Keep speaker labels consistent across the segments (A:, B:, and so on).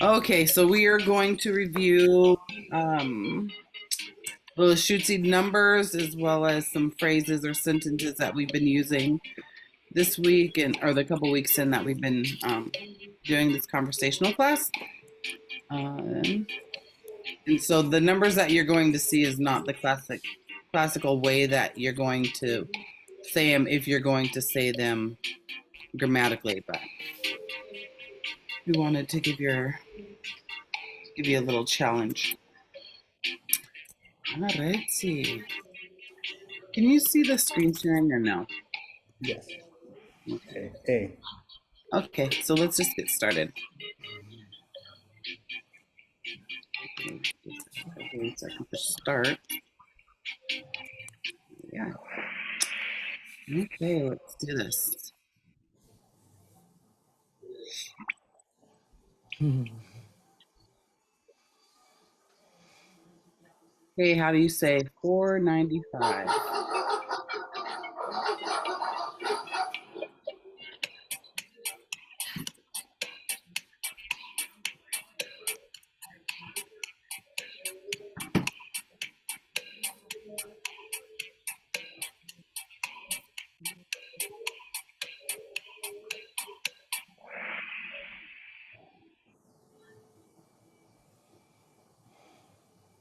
A: Okay, so we are going to review the Lushootseed numbers as well as some phrases or sentences that we've been using this week or the couple weeks in that we've been doing this conversational class. And so the numbers that you're going to see is not the classical way that you're going to say them if you're going to say them grammatically, but we wanted to give you a little challenge. All right, see. Can you see the screen sharing or no?
B: Yes.
A: Okay.
B: Hey.
A: Okay, so let's just get started. One second for start. Yeah. Okay, let's do this. Okay, how do you say 495?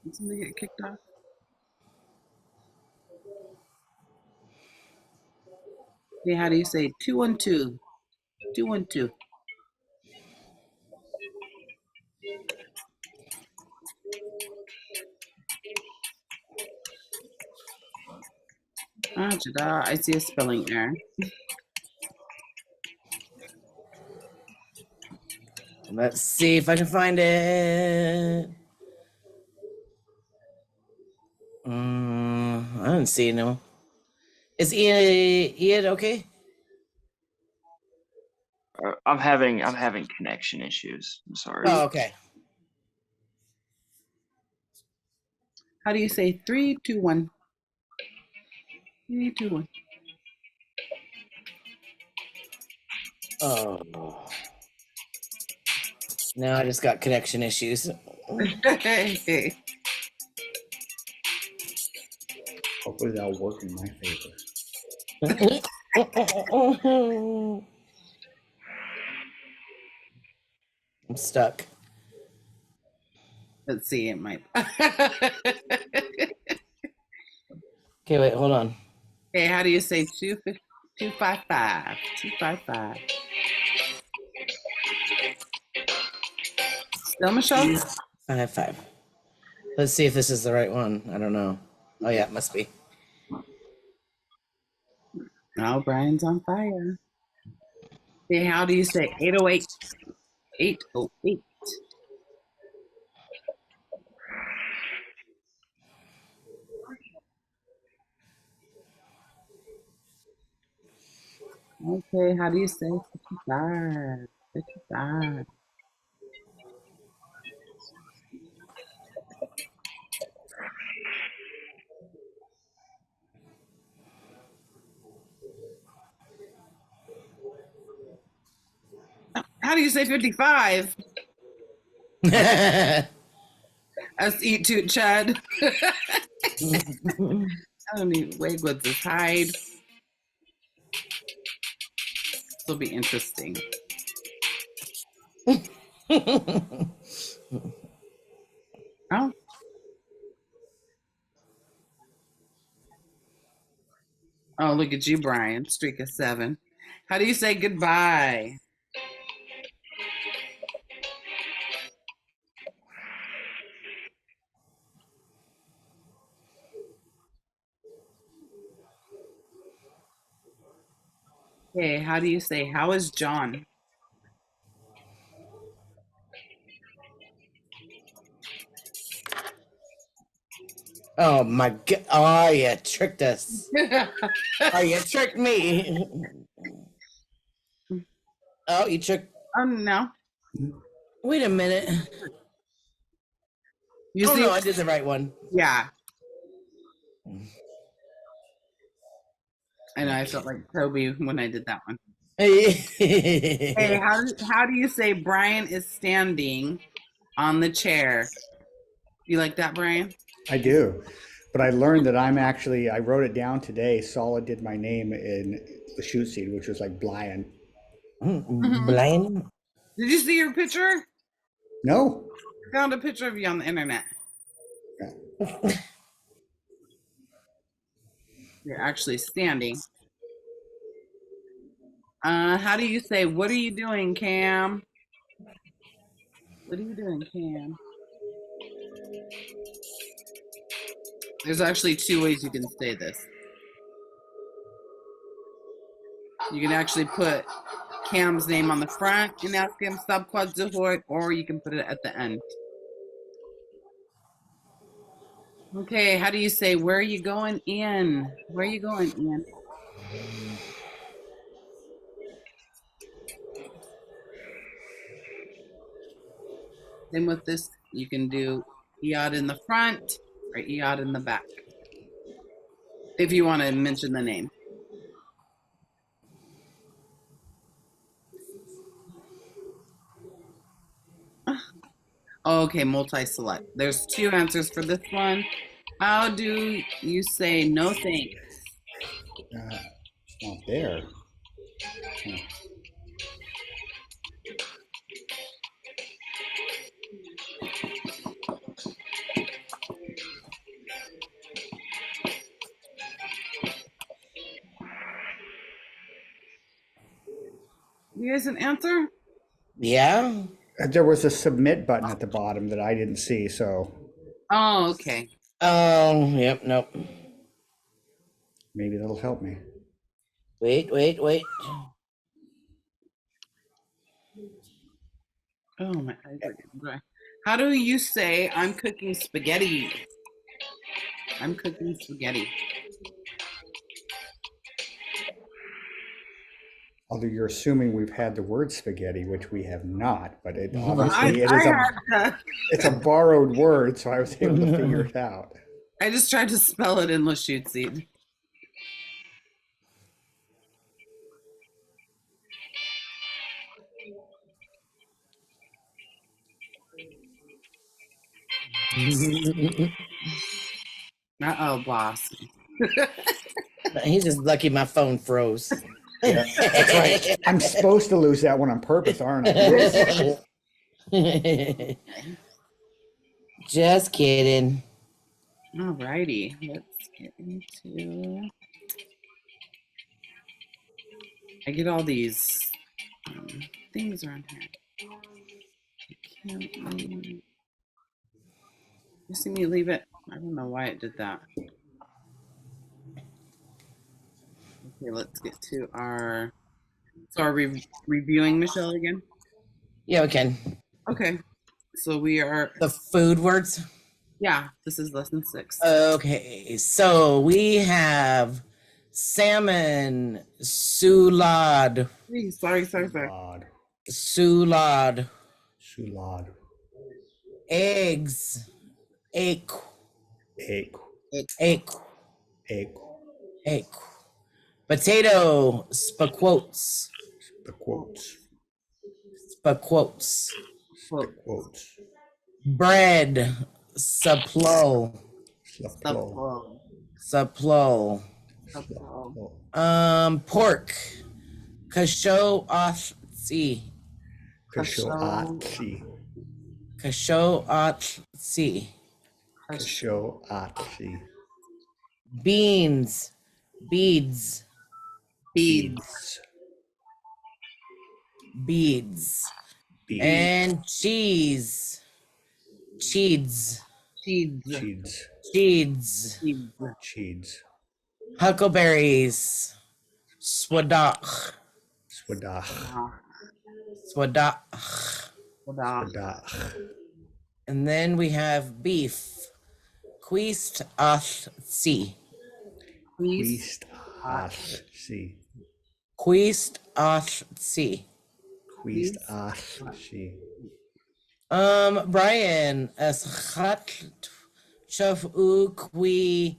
A: Did somebody get kicked off? Okay, how do you say 212? 212. Ah, I see a spelling error.
C: Let's see if I can find it. I don't see no. Is Ian okay?
D: I'm having connection issues. I'm sorry.
C: Oh, okay.
A: How do you say 321? 321.
C: Oh. Now I just got connection issues.
B: Hopefully that'll work in my favor.
C: I'm stuck.
A: Let's see, it might.
C: Okay, wait, hold on.
A: Okay, how do you say 255? 255. Still, Michelle?
C: 5. Let's see if this is the right one. I don't know. Oh yeah, it must be.
A: Oh, Brian's on fire. Okay, how do you say 808? 808. Okay, how do you say 55? 55. How do you say 55? Us eat toot Chad. I don't need wig with this hide. This will be interesting. Oh. Oh, look at you, Brian. Streak of 7. How do you say goodbye? Okay, how do you say how is John?
C: Oh my god! Oh, you tricked us. Oh, you tricked me. Oh, you tricked.
A: No.
C: Wait a minute.
A: You see?
C: No, I did the right one.
A: Yeah. I know. I felt like Toby when I did that one. Hey, how do you say Brian is standing on the chair? You like that, Brian?
B: I do. But I learned that I wrote it down today. Solid did my name in Lushootseed, which was like Brian.
C: Blind?
A: Did you see your picture?
B: No.
A: I found a picture of you on the internet. You're actually standing. How do you say, what are you doing, Cam? What are you doing, Cam? There's actually two ways you can say this. You can actually put Cam's name on the front and ask him Sabquad Zuhort, or you can put it at the end. Okay, how do you say, where are you going, Ian? Where are you going, Ian? Same with this, you can do Iad in the front or Iad in the back, if you want to mention the name. Okay, multi-select. There's two answers for this one. How do you say no thanks?
B: It's not there. Huh.
A: You guys an answer?
C: Yeah.
B: There was a submit button at the bottom that I didn't see, so
A: Oh, okay.
C: Oh, yep, nope.
B: maybe that'll help me.
C: Wait.
A: Oh, my eyes are getting dry. How do you say I'm cooking spaghetti? I'm cooking spaghetti.
B: Although you're assuming we've had the word spaghetti, which we have not, but it
C: Well,
B: obviously it's a borrowed word, so I was able to figure it out.
A: I just tried to spell it in Lushootseed. Uh-oh, boss.
C: He's just lucky my phone froze.
B: Yeah, that's right. I'm supposed to lose that one on purpose, aren't I?
C: Just kidding.
A: All righty, let's get into. I get all these things around here. I can't leave. You see me leave it? I don't know why it did that. Okay, let's get to our. So are we reviewing Michele again?
C: Yeah, we can.
A: Okay, so we are.
C: The food words.
A: Yeah, this is lesson 6.
C: Okay, so we have salmon, sulad,
A: Sorry.
C: sulad,
B: Sulad.
C: eggs, egg,
B: Egg.
C: egg,
B: Egg.
C: egg, potato, spaquotes,
B: The quotes.
C: spaquotes,
B: The quotes.
C: bread, saplo,
B: Slaplo.
C: saplo,
B: Slaplo.
C: pork, kashoatsi,
B: Kashoatsi.
C: kashoatsi,
B: Kashoatsi.
C: beans, beads,
A: Beads.
C: beads,
B: Beads.
C: and cheese, cheeds,
A: Cheeds.
B: Cheeds.
C: cheeds,
A: Cheeds.
B: Cheeds.
C: huckleberries, swadach,
B: Swadach.
C: swadach,
B: Swadach.
C: and then we have beef, queest athsi,
B: Queest Athsi.
C: queest athsi.
B: Queest Athsi.
C: Brian, eschat chef u qui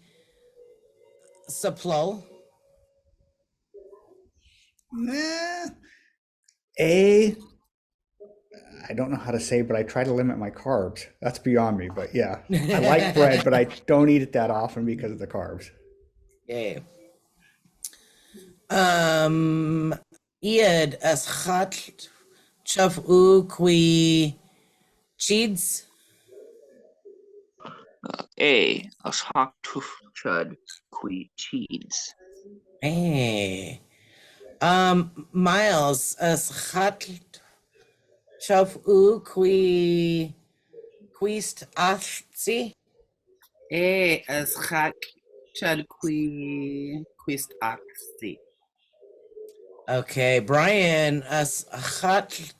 C: saplo.
B: A, I don't know how to say, but I try to limit my carbs. That's beyond me, but yeah. I like bread, but I don't eat it that often because of the carbs.
C: Okay. Iad as chat chaf u qui cheeds.
D: A. As hawk tooth chud qui cheese.
C: Hey. Myles as chat chaf u qui quist athsi.
A: As chak chud quist oxy.
C: Okay, Brian as chat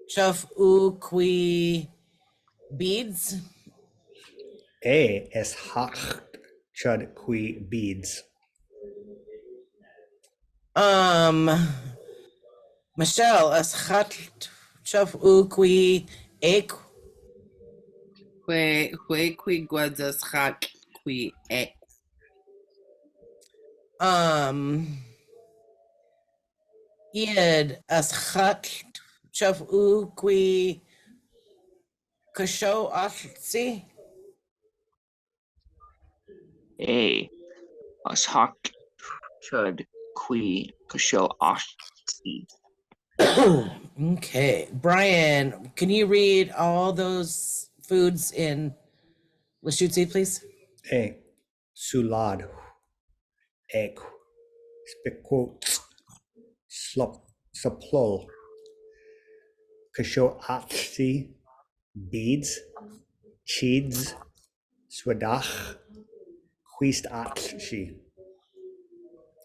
C: chaf u qui beads.
B: A es hach chud qui beads.
C: Michele as chat chaf u qui ek.
A: Qui guads as chak qui ek.
C: Iad as chat chaf u qui kasho athsi.
D: A. As hawk chud qui kasho oshti.
C: Okay, Brian, can you read all those foods in Lushootseed, please?
B: A. Sulad. Egg. Spiquot. Suplol. Kasho atsi. Beads. Cheeds. Swadach. Quist atshi.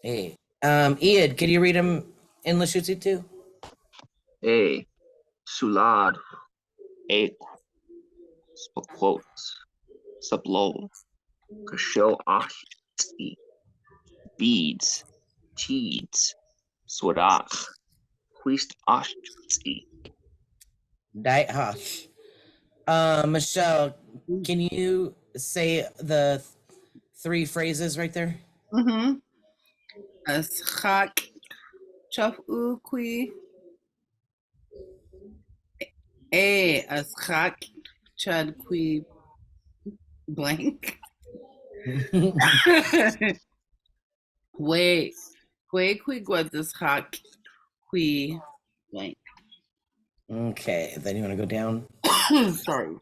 C: Hey, Iad, can you read them in Lushootseed too?
D: A. Sulad. A. Quotes. Sublol. Kasho oshti. Beads. Cheeds. Swadach. Quist oshti.
C: Diet Hosh. Michele, can you say the three phrases right there?
A: Mm-hmm. As chak chaf u qui. As chak chud qui blank. Wait. Qui guads as chak qui blank.
C: Okay, then you want to go down.
A: Sorry.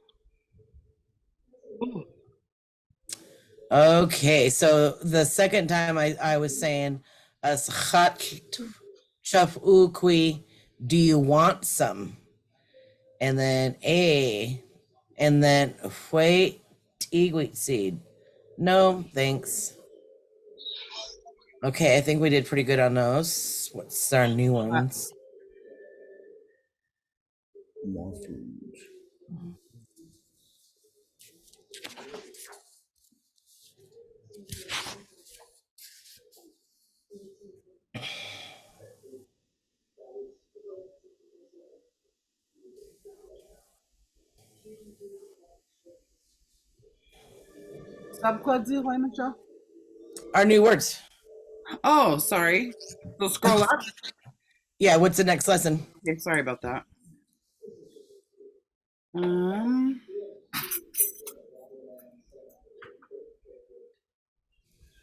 C: Okay, so the second time I was saying, as chat chaf uqui, do you want some? And then A, and then wait, egwheat seed. No, thanks. Okay, I think we did pretty good on those. What's our new ones?
B: More foods.
A: Stop quad zero, Michele.
C: Our new words.
A: Oh, sorry. So scroll up.
C: Yeah, what's the next lesson?
A: Okay, sorry about that.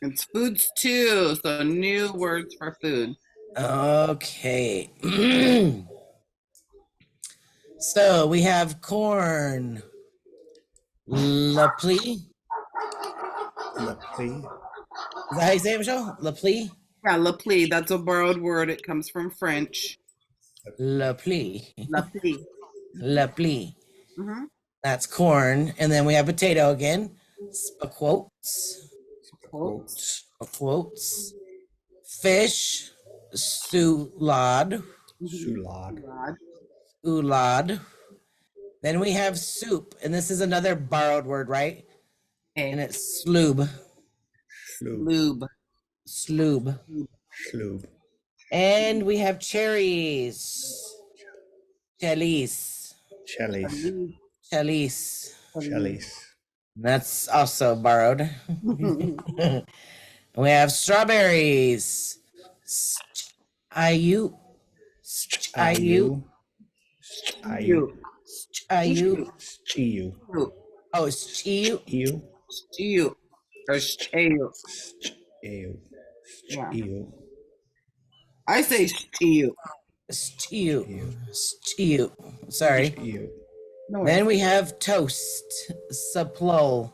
A: It's foods too, so new words for food.
C: Okay. So we have corn. La plie.
B: La plie.
C: Is that how you say it, Michele? La plie?
A: Yeah, la plie. That's a borrowed word. It comes from French.
C: La plie.
A: La plie.
C: La plie.
A: Mm-hmm.
C: That's corn. And then we have potato again. Quotes.
B: Quotes.
C: Quotes. Fish. Sulad.
B: Sulad.
C: Ulad. Then we have soup. And this is another borrowed word, right?
A: Okay.
C: And it's sloob.
A: Lube.
C: Sloob.
B: Sloob.
C: And we have cherries. Chalice.
B: Chalice.
C: Chalice.
B: Chalice.
C: That's also borrowed. We have strawberries. Ayu. Ayu.
B: Ayu.
C: Ayu.
B: Chiyu.
C: Oh, it's Chiyu.
B: Chiyu.
A: Stew. Or stew.
B: Chiyu.
A: Yeah.
B: Chiyu.
A: I say stew.
C: Stew. Stew. Sorry.
B: Chiyu.
A: No,
C: Then we have toast. Suplo.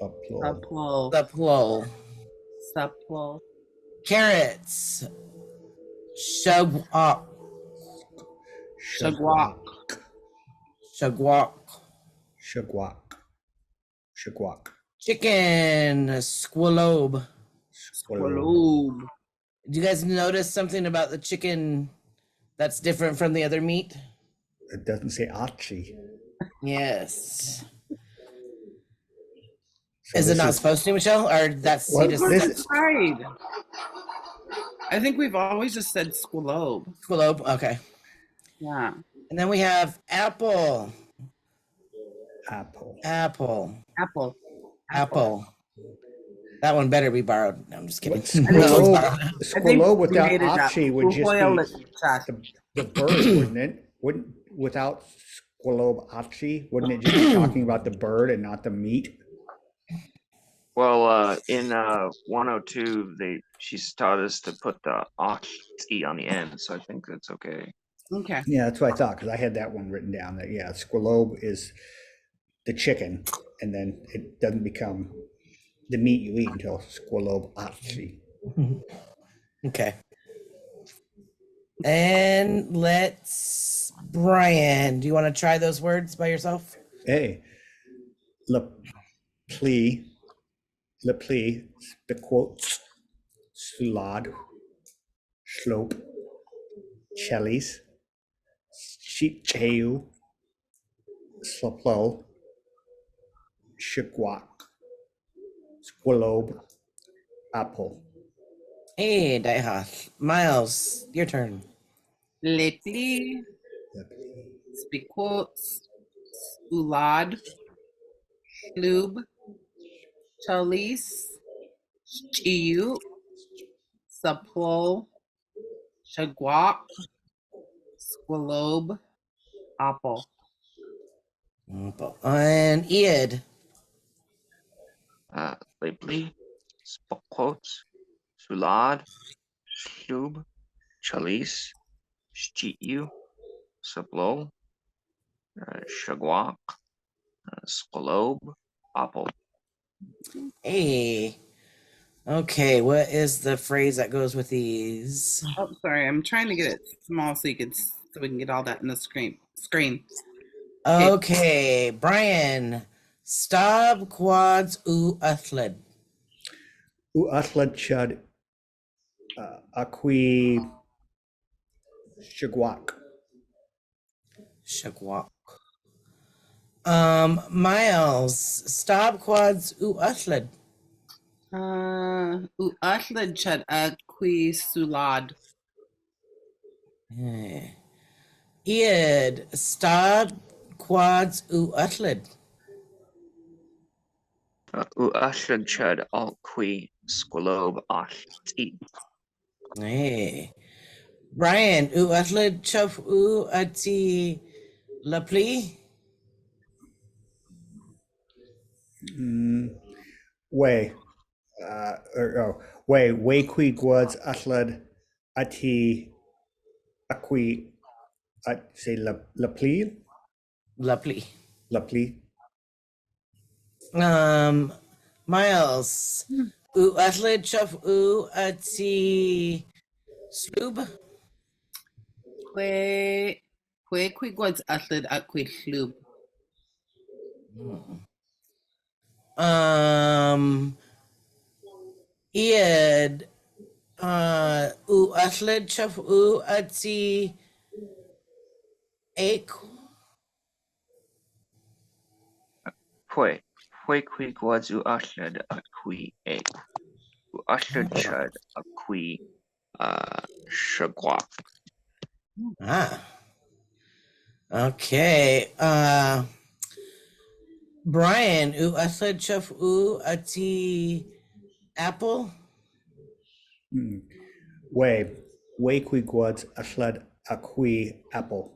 B: Suplo.
A: supple.
C: Suplo.
A: Supple.
C: Carrots. Shagwok.
A: Shagwok.
C: Shagwok.
B: Shagwok. Shagwok.
C: Chicken. Squalobe.
A: Squalobe.
C: Do you guys notice something about the chicken that's different from the other meat?
B: It doesn't say achi.
C: Yes.
B: So
C: Is it
B: this
C: not supposed to, Michelle? Or that's
B: Well,
C: you just
B: this
C: said
B: is-
A: Right. I think we've always just said squalobe.
C: squalobe? Okay.
A: Yeah.
C: And then we have apple.
B: apple.
C: Apple.
A: Apple.
C: Apple. That one better be borrowed. No, I'm just kidding.
B: Squalobe,
A: I think
B: squalobe
A: we
B: without
A: made it up.
B: achi would
A: We'll
B: just
A: boil it,
B: be
A: Josh.
B: the bird, wouldn't it? Wouldn't without squalobe achi, wouldn't it just be talking about the bird and not the meat?
D: Well, in 102, she's taught us to put the "-e" on the end, so I think that's okay.
A: Okay.
B: Yeah, that's what I thought, because I had that one written down, that, yeah, squalobe is the chicken, and then it doesn't become the meat you eat until squalobe achi.
C: Okay. And Brian, do you want to try those words by yourself?
B: Hey, le pli, the quotes, sulad, slope, chelis, cheu, sloplo, shigwak, squalobe, apple.
C: Hey, Daihath. Myles, your turn.
A: Lately, Spikots, Ulad, Lube, Chalis, Chiu, Suplo, Shagwak, Squalobe, Apple.
C: And Iad.
D: Lately, Spokot, Sulad, Slub, Chalis, Shchiu, Sablo, Shagwak, Skolob, Apple.
C: Hey. Okay, what is the phrase that goes with these?
A: Oh, sorry. I'm trying to get it small so we can get all that in the screen.
C: Okay, Brian. Stab quads u athled.
B: U athled chud, acqui, shigwak.
C: Shagwak. Myles. Stab quads u athled.
A: Uatlad chad Qui Sulad.
C: Iad. Stab quads u athled.
D: Ashland Chud Alqui Squalob Ashti.
C: Hey. Brian, u athled chuff u ati lapli.
B: Way, way qui guads athled ati acqui, say la pli,
C: Lapli.
B: la pli.
C: Myles, u athled chuff u ati slub.
A: Que Quigwads Atlad Aquid Flub.
C: Iad, u athled chuff u ati ek.
D: Pue Quiguazu Ashland Aqui Egg. Ashland Chud Aqui Shagwak.
C: Okay. Brian, u athled chuff u ati apple.
B: Way, Wakui Gwads Asled Akui Apple.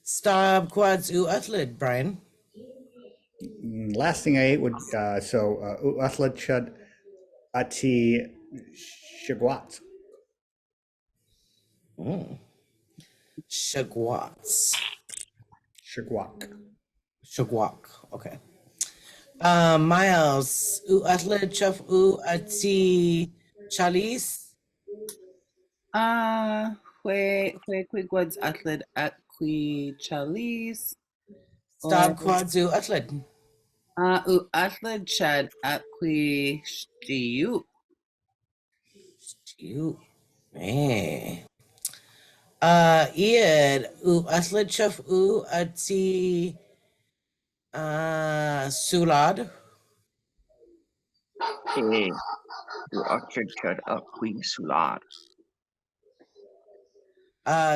C: Stab quads u atlid, Brian.
B: Last thing I ate would Asled Chud Ati Shagwats.
C: Shagwats.
B: Shagwak.
C: Shagwak. Okay. Myles, u atlid chuf u ati chalis.
A: Hue quigwads atlid at qui chalis.
C: Stab quads u atlid.
A: U atlid chad at qui shtiu.
C: You. Eh. Iad u atlid chuf u ati sulad.
D: U achard chud aqui sulad.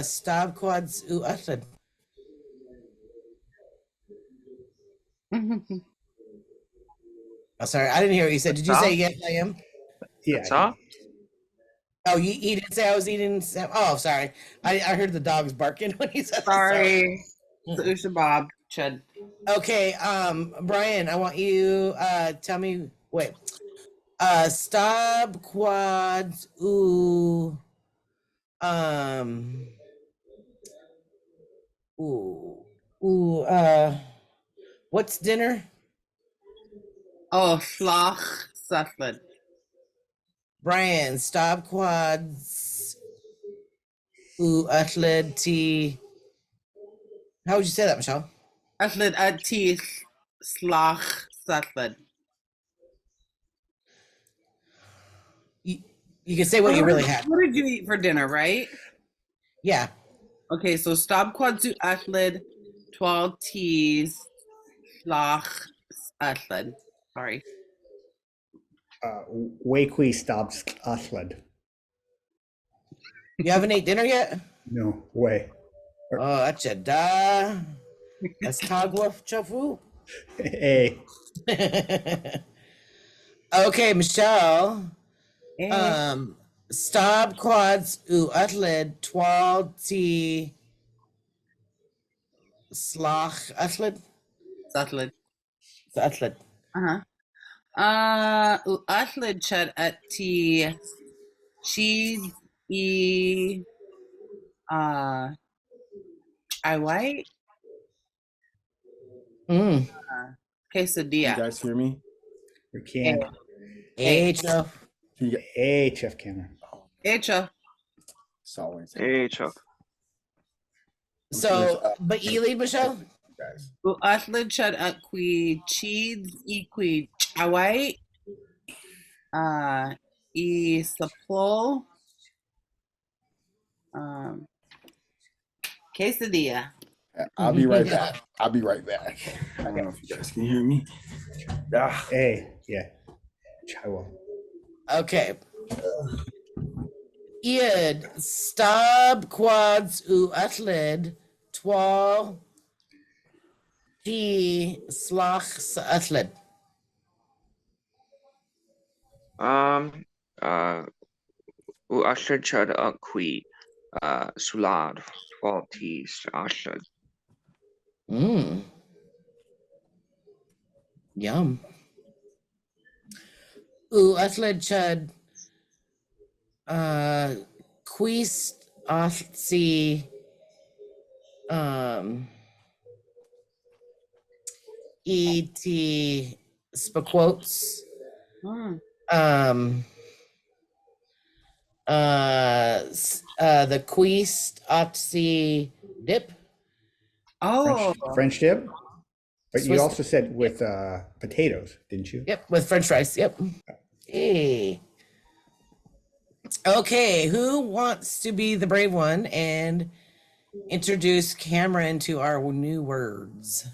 C: Stab quads u atlid. Oh, sorry, I didn't hear what you said. Did you say yes, I am?
B: Yeah.
D: That's all?
C: Oh, you didn't say I was eating. Oh, sorry. I heard the dogs barking when he said.
A: Sorry. Usha Bob Chud.
C: Okay, Brian, I want you tell me. Wait. Stab quads ooh. What's dinner?
A: Oh, Flach Satlid.
C: Brian, stab quads ooh atled t. How would you say that, Michelle?
A: Atlid at tea Slach Satlid.
C: You can say what you really had.
A: What did you eat for dinner, right?
C: Yeah.
A: Okay, so stab quadzu atlid, 12 teas, slach atlid. Sorry.
B: Wakui Stabs Asled.
C: You haven't ate dinner yet?
B: No way.
C: Oh, that's a da. That's Tagwaf Chafu.
B: Hey.
C: Okay, Michelle.
A: Eh.
C: Stab quads u atled 12 t slach atled.
A: Satlid.
C: Atled.
A: Atlid chat at tea, cheese, I white, quesadilla.
E: You guys hear me?
B: We can.
C: Hey, Chuff.
B: Hey, Chef Cameron.
A: Echa.
E: It's always
D: Hey, Chuck.
C: So, but you lead, Michelle?
E: guys.
A: Atlid chat at qui cheese, qui chawai, saplo, quesadilla.
E: I'll be right back. I don't know if you guys can hear me. Ah,
B: Hey, yeah. Chawa.
C: Okay. Iad, stab quads u atled 12 t slach atled.
D: U achard chud aqui sulad 12 teas achard.
C: Yum. U atled chud quist athsi et spaquotes the quist athsi dip.
A: Oh,
B: French dip? But you
C: Swiss-
B: also said with potatoes, didn't you?
C: Yep, with French fries. Yep. Hey. Okay, who wants to be the brave one and introduce Cameron to our new words?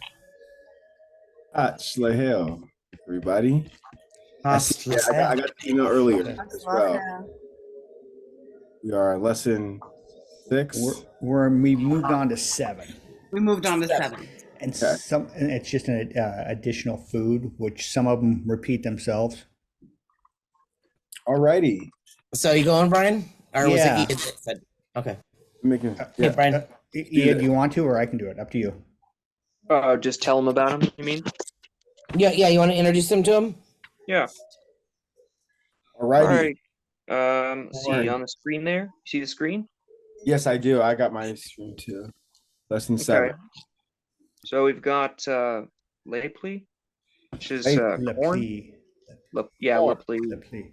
E: Schlehel, everybody. I got the email earlier as well. We are at lesson 6.
B: We moved on to 7.
A: we moved on to 7.
B: And
E: Okay.
B: and it's just an additional food, which some of them repeat themselves.
E: Alrighty.
C: So you going, Brian? Or was
B: Yeah.
C: it Ian that said? Okay.
E: Making,
C: Hey,
E: yeah.
C: Brian.
B: Ian, do you want to, or I can do it? Up to you.
D: Just tell them about him, you mean?
C: Yeah, you want to introduce them to him?
D: Yeah.
E: Alrighty.
D: All right. See
E: Alright.
D: on the screen there? See the screen?
E: Yes, I do. I got my stream too. Lesson 7.
D: So we've got Lepli, which is
E: Lep-
B: Le
D: corn.
B: pli.
D: Yeah,
E: Corn.
D: Lepli.
B: Le pli.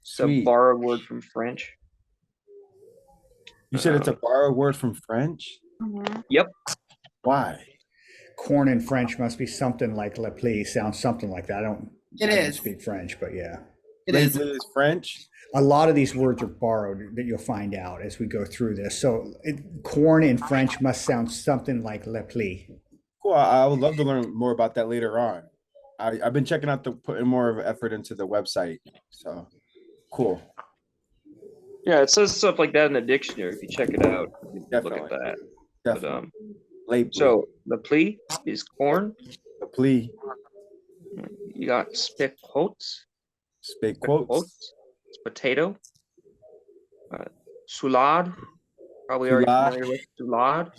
D: It's a
E: Sweet.
D: borrowed word from French.
E: You said it's a borrowed word from French?
D: Yep.
E: Why?
B: Corn in French must be something like le pli. Sounds something like that. I don't
A: is.
B: speak French, but yeah.
A: It is.
E: Lately is French?
B: A lot of these words are borrowed that you'll find out as we go through this. So corn in French must sound something like le pli.
E: Cool. I would love to learn more about that later on. I've been checking out putting more of effort into the website. So cool.
D: Yeah, it says stuff like that in the dictionary. If you check it out, you can look at
E: Definitely.
D: that.
E: Definitely.
D: But,
E: Lately.
D: so Lepli is corn.
E: the plea.
D: You got spikhots.
E: Spake quotes.
D: It's potato. Sulad. Probably already
E: Sulad.
D: familiar with sulad.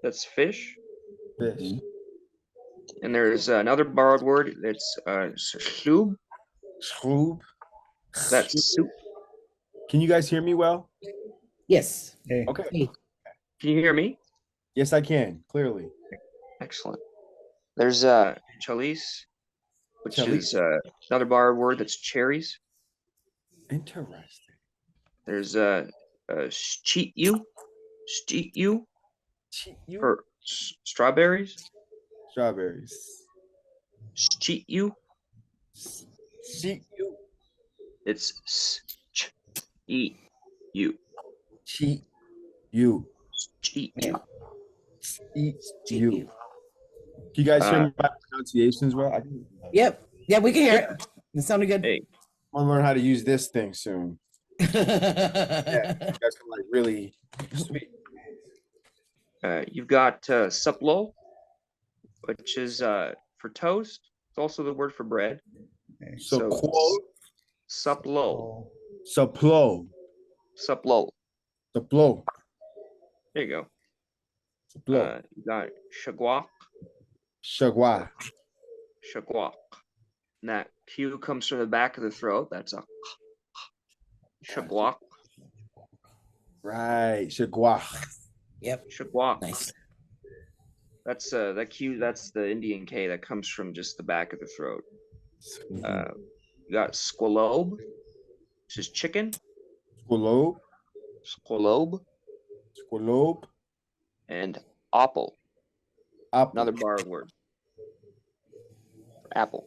D: That's fish.
E: Fish.
D: And there's another borrowed word. It's sloob.
E: Schroob.
D: That's soup.
E: Can you guys hear me well?
C: Yes.
B: Okay.
E: Okay.
C: Hey.
D: Can you hear me?
E: Yes, I can. Clearly.
D: Excellent. There's chalice, which
E: Chalice.
D: is another borrowed word. That's cherries.
E: Interesting.
D: There's sheet you for strawberries.
E: Strawberries.
D: Sheet you.
E: Cheat you.
D: It's eat you.
E: Cheat you.
D: Cheat
C: Yeah.
D: you.
E: Eat you. You guys hear my pronunciations well? I
C: Yep. Yeah, we can hear it. It sounded good.
D: Hey,
E: want to learn how to use this thing soon. Yeah, you guys can like really sweet.
D: you've got suplo, which is for toast. It's also the word for bread.
E: So
D: Suplo.
E: Suplo.
D: Suplo.
E: Suplo.
D: There you go.
E: Suplo.
D: You got shagwak.
E: Shagwa.
D: Shagwak. And that Q comes from the back of the throat. That's a shagwak.
E: Right. Shagwa.
C: Yep.
D: Shagwak.
C: Nice.
D: That's that Q. That's the Indian K that comes from just the back of the throat. You got squalobe, which is chicken.
E: Squalobe.
D: Squalobe.
E: Squalobe.
D: And apple.
E: Apple.
D: Another borrowed word. Apple.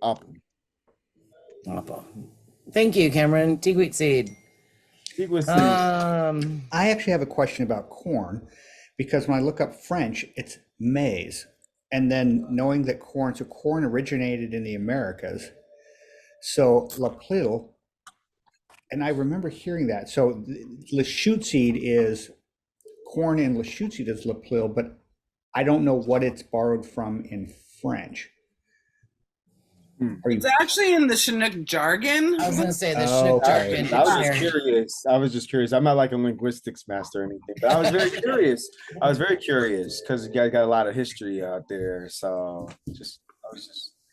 E: Apple.
C: Awful. Thank you, Cameron. dxʷləšucid.
B: I actually have a question about corn, because when I look up French, it's maize. And then knowing that corn originated in the Americas. So la plil, and I remember hearing that. So lushootseed is corn, and lushootseed is la plil, but I don't know what it's borrowed from in French.
A: It's actually in the Chinook jargon.
C: I was going to say the
B: Oh,
C: Chinook
B: okay.
C: jargon.
E: I was
C: dictionary.
E: just curious. I'm not like a linguistics master or anything, but I was very curious. Because you guys got a lot of history out there. So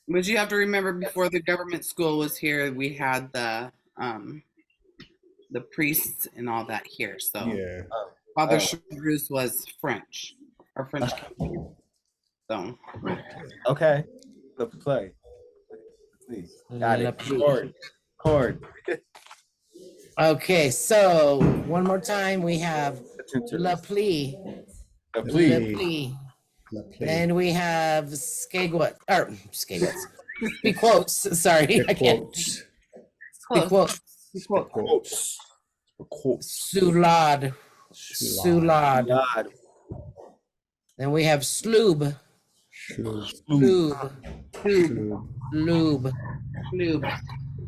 A: But you have to remember, before the government school was here, we had the priests and all that here. So
B: Yeah.
A: Father Chagrousse was French, or French. So
E: okay. The play. Please. Got it. Chord.
C: Okay, so one more time we have la pli.
E: The
C: La
E: plea.
C: pli.
B: La plil.
C: Then we have skagwat, or skagwats. Be quotes. Sorry, I can't.
B: Quotes.
C: Be quotes.
E: Quotes. Quotes.
C: Sulad. Sulad.
E: God.
C: Then we have sloob. Lube. Lube.
A: lube.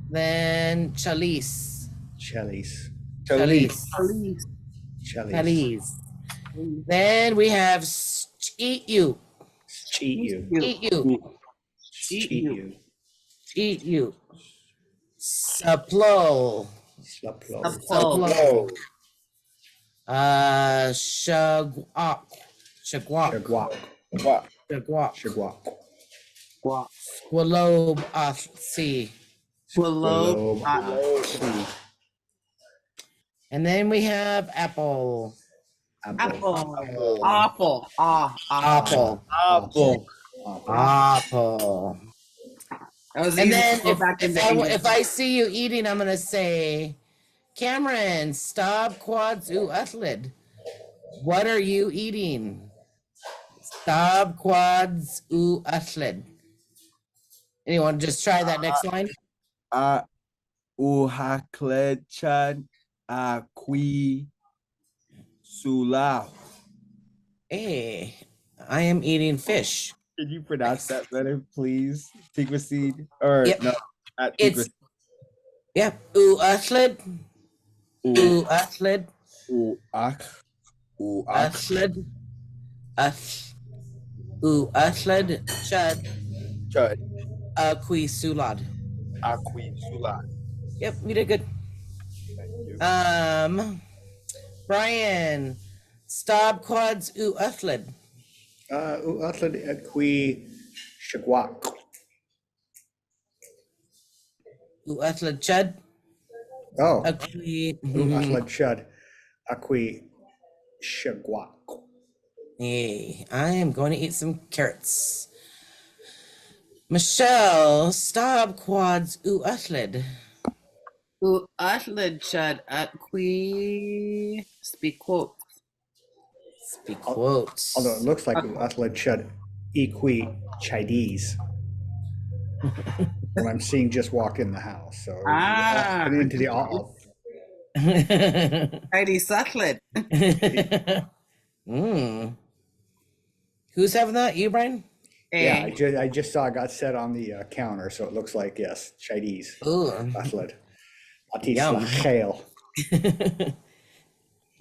C: Then chalice.
B: Chalice.
C: Chalice.
B: Chalice.
C: Chalice. Then we have eat you.
B: Cheat you.
C: Eat you.
B: Cheat you.
C: Eat you. Saplo.
B: Slaplo.
C: Saplo. Shagwak. Shagwak.
B: Shagwak.
E: What?
C: Shagwak.
B: Shagwak.
C: Squalob Sea.
A: Willow.
B: Globe.
C: And then we have apple.
A: Apple. Apple.
C: Apple.
E: Apple.
C: Apple.
A: I was
C: And
A: easy
C: then
A: to go back into English.
C: if I see you eating, I'm gonna say, Cameron, stop quads athlid. What are you eating? Stop quads athlid. Anyone just try that next line?
E: Uhaklechan Akwi Sulau.
C: Hey, I am eating fish.
E: Can you pronounce that better, please? Dxʷləšucid? Or
C: Yep.
E: no, not
C: It's
E: Dxʷləšucid.
C: yep. Athlid. Athlid.
E: Uak.
C: Athlid. Athlid. Chad.
E: Chud.
C: Qui sulad.
E: Akwi Sulau.
C: Yep, we did good.
E: Thank you.
C: Brian, stop quads athlid.
B: Athled Equi Shagwak.
C: Athlid chad.
B: Oh,
C: Qui.
B: Athled Chud. Equi Shagwak.
C: Hey, I am going to eat some carrots. Michelle, stop quads athlid.
A: Athlid chad at qui speak quote.
C: Speak quotes.
B: Although it looks like Athled Chud Equi Chinese. What I'm seeing just walked in the house. So and into the
A: Heidi Suthlid.
C: Who's having that? You, Brian?
B: yeah, I just saw it got set on the counter, so it looks like yes, Chinese.
C: Ooh.
B: Athled. Atis
C: Yum.
B: Lachel.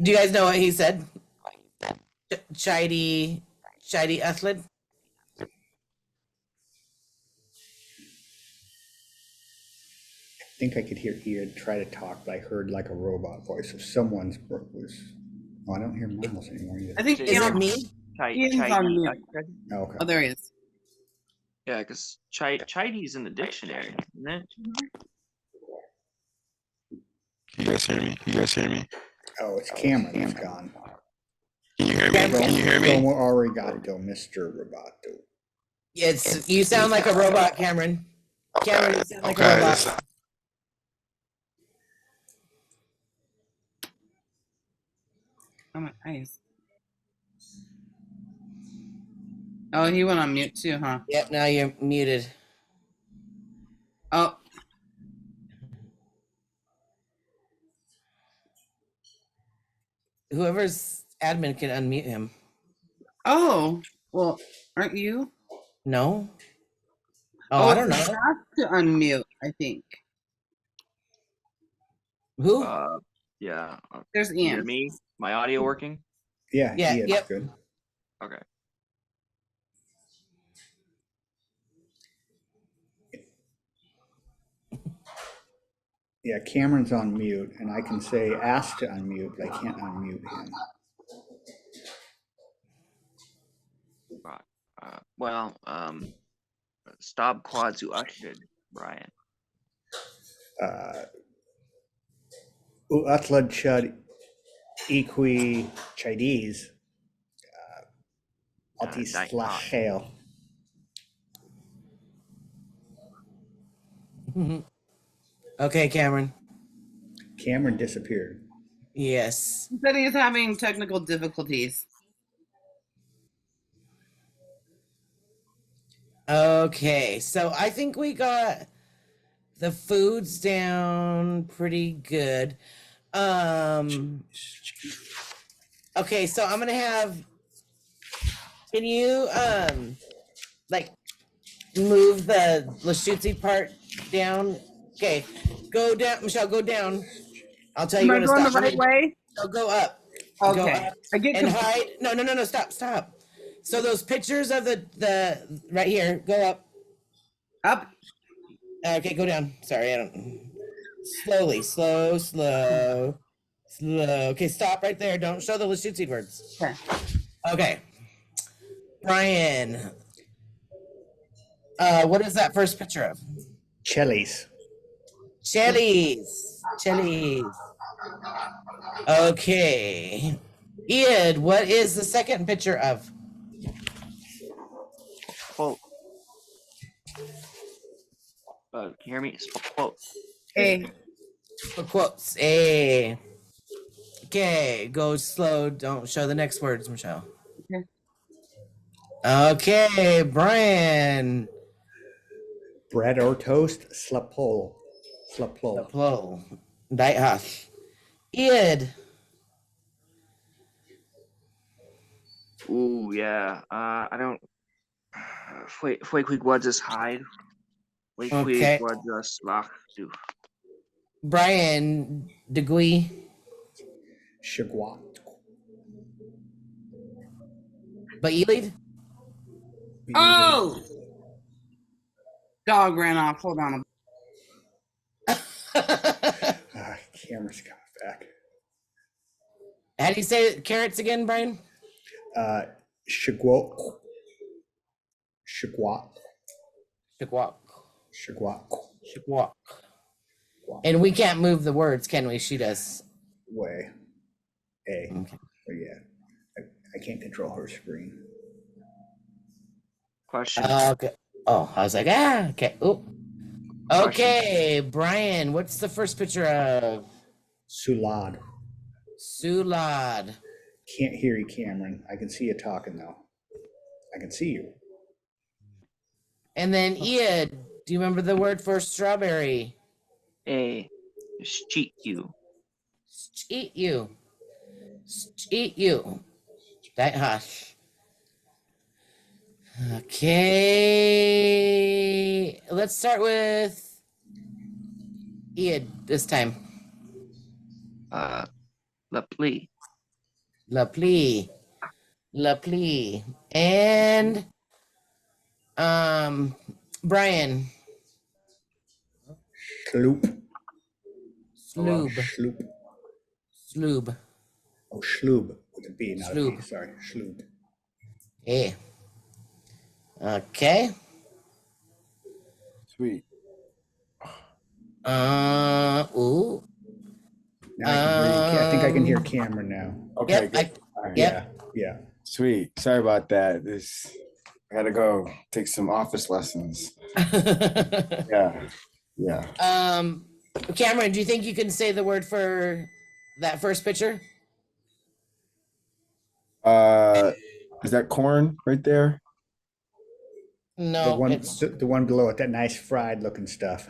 C: Do you guys know what he said? Chidi athlid.
B: I think I could hear Ian try to talk, but I heard like a robot voice of someone's was. Oh, I don't hear Myles anymore either.
A: I think
C: Is it me?
A: Ian's on mute.
B: Oh, okay.
A: Oh, there he is.
D: Yeah, because Chidi's in the dictionary, isn't it?
F: Can you guys hear me? Can you guys hear me?
B: Oh, it's Cameron. He's gone.
F: Can you hear me? Can you hear me?
B: Como arigato, Mr. Roboto.
C: It's you sound like a robot, Cameron. Cameron, you sound like a
F: Okay.
C: robot.
A: Oh my eyes. Oh, he went on mute too, huh?
C: Yep, now you're muted.
A: Oh,
C: Whoever's admin can unmute him.
A: oh. Well, aren't you?
C: No? Oh, I don't know.
A: It's have to unmute, I think.
C: Who?
D: Yeah.
A: There's
D: You hear
A: Ian.
D: me? My audio working?
B: Yeah,
C: Yeah,
B: Ian's
C: yep.
B: good.
D: Okay.
B: Yeah, Cameron's on mute, and I can say ask to unmute, but I can't unmute him.
D: Right. Well, stop quads ushed, Brian.
B: Utlad Chud Equi Chinese. Altis
D: Night.
B: Lachel.
C: Okay, Cameron.
B: Cameron disappeared.
C: Yes.
A: He said he's having technical difficulties.
C: Okay, so I think we got the foods down pretty good. Okay, so I'm gonna have. Can you like move the Lushootseed part down? Okay, go down, Michelle. Go down. I'll tell you
A: Am I
C: when to
A: going the
C: stop.
A: right way?
C: No, go up. Go
A: Okay.
C: up
A: I get
C: and
A: confused.
C: hide. No. Stop. So those pictures of the right here. Go up.
A: Up.
C: Okay, go down. Sorry, I don't. Slowly, slow. Okay, stop right there. Don't show the Lushootseed words.
A: Okay.
C: Okay. Brian, what is that first picture of?
B: Chilies.
C: Chilies. Okay. Ed, what is the second picture of?
D: Quote. Can you hear me? Quote.
A: A.
C: For quotes. A. Okay, go slow. Don't show the next words, Michele.
A: Okay.
C: Okay, Brian.
B: Bread or toast, slapol.
C: Plo. Diehash. Ed.
D: Ooh, yeah. I don't. Fue quick was this hide. Wait
C: Okay.
D: quick was this lock do.
C: Brian Degui.
B: Shagwat.
C: But you lead?
A: Oh! Dog ran off. Hold on.
B: Camera's coming back.
C: How do you say carrots again, Brian?
B: Shagwat.
C: Shagwak. And we can't move the words, can we? She does.
B: Way. A.
C: Okay.
B: Oh, yeah. I can't control her screen.
D: Question.
C: Okay. Oh, I was like, okay. Oh. Okay, Brian, what's the first picture of?
B: Sulad.
C: Sulad.
B: Can't hear you, Cameron. I can see you talking, though. I can see you.
C: And then Ed, do you remember the word for strawberry?
D: A. Cheat you.
C: Eat you. Eat you. That hush. Okay. Let's start with Ed this time.
D: La plea.
C: La pli. And Brian.
B: Sloop.
C: Sloob.
B: Sloop.
C: Sloob.
B: Oh, shloob. With a B, not a B.
C: Sloob.
B: Sorry. Shloob.
C: Yeah. Okay.
E: Sweet.
C: Ooh.
B: Now I can hear you. I think I can hear Cameron now.
E: Okay,
C: Yep.
E: good. All right.
C: Yep.
B: Yeah.
E: Sweet. Sorry about that. I gotta go take some office lessons. Yeah.
C: Cameron, do you think you can say the word for that first picture?
E: Is that corn right there?
C: No,
B: The one below it, that nice fried looking stuff.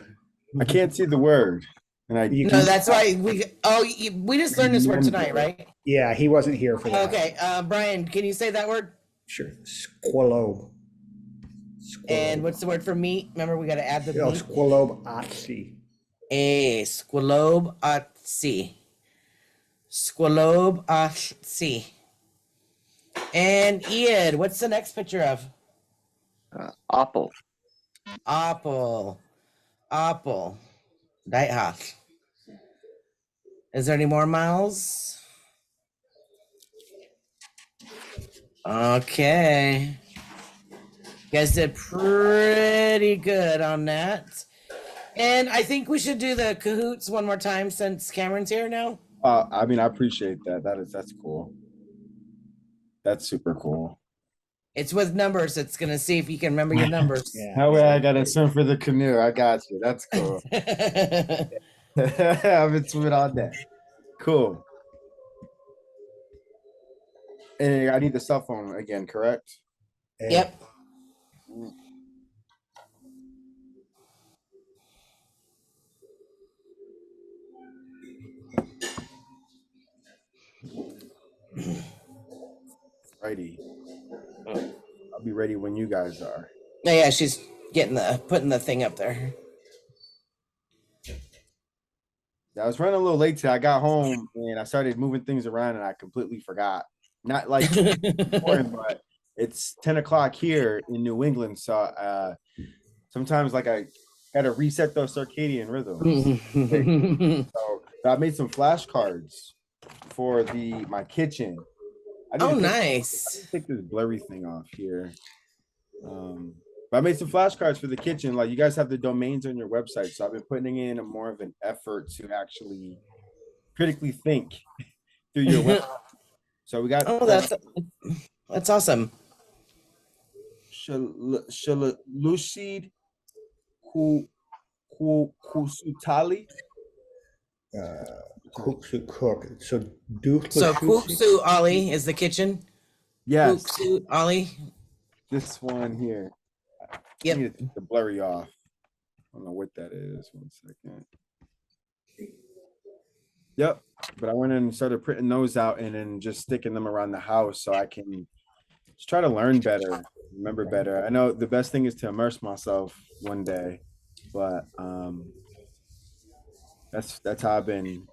E: I can't see the word. And
C: no, that's why we just learned this word tonight, right?
B: Yeah, he wasn't here for that.
C: Okay, Brian, can you say that word?
B: Sure. Squalobe.
C: And what's the word for meat? Remember, we got to add the
B: Oh,
C: meat.
B: squalobe otsi.
C: Squalobe otsi. Squalobe otsi. And Ed, what's the next picture of?
D: Apple.
C: Apple. Diehash. Is there any more, Myles? Okay. You guys did pretty good on that. And I think we should do the Kahoots one more time since Cameron's here now.
E: I mean, I appreciate that. That's cool. That's super cool.
C: It's with numbers. It's going to see if you can remember your numbers.
B: Yeah.
E: That way I gotta swim for the canoe. I got you. That's cool. I've been swimming all day. Cool. And I need the cell phone again, correct?
C: Yep.
E: Righty. I'll be ready when you guys are.
C: Oh, yeah, she's putting the thing up there.
E: I was running a little late today. I got home and I started moving things around and I completely forgot. Not like important, but it's 10 o'clock here in New England. So sometimes like I Gotta reset those circadian rhythms. So I made some flashcards for my kitchen. I need
C: Oh,
E: to
C: nice.
E: take this blurry thing off here. But I made some flashcards for the kitchen. Like, you guys have the domains on your website, so I've been putting in more of an effort to actually critically think through your website. So we got
C: Oh, that's awesome.
E: Lushootseed, Kusutali.
B: Cook. So do
C: So Kuksu Ali is the kitchen.
E: Yes,
C: Kuksu Ali.
E: this one here.
C: Yep.
E: I need to take the blurry off. I don't know what that is. 1 second. Yep. But I went in and started printing those out and then just sticking them around the house so I can just try to learn better, remember better. I know the best thing is to immerse myself one day, but that's how I've been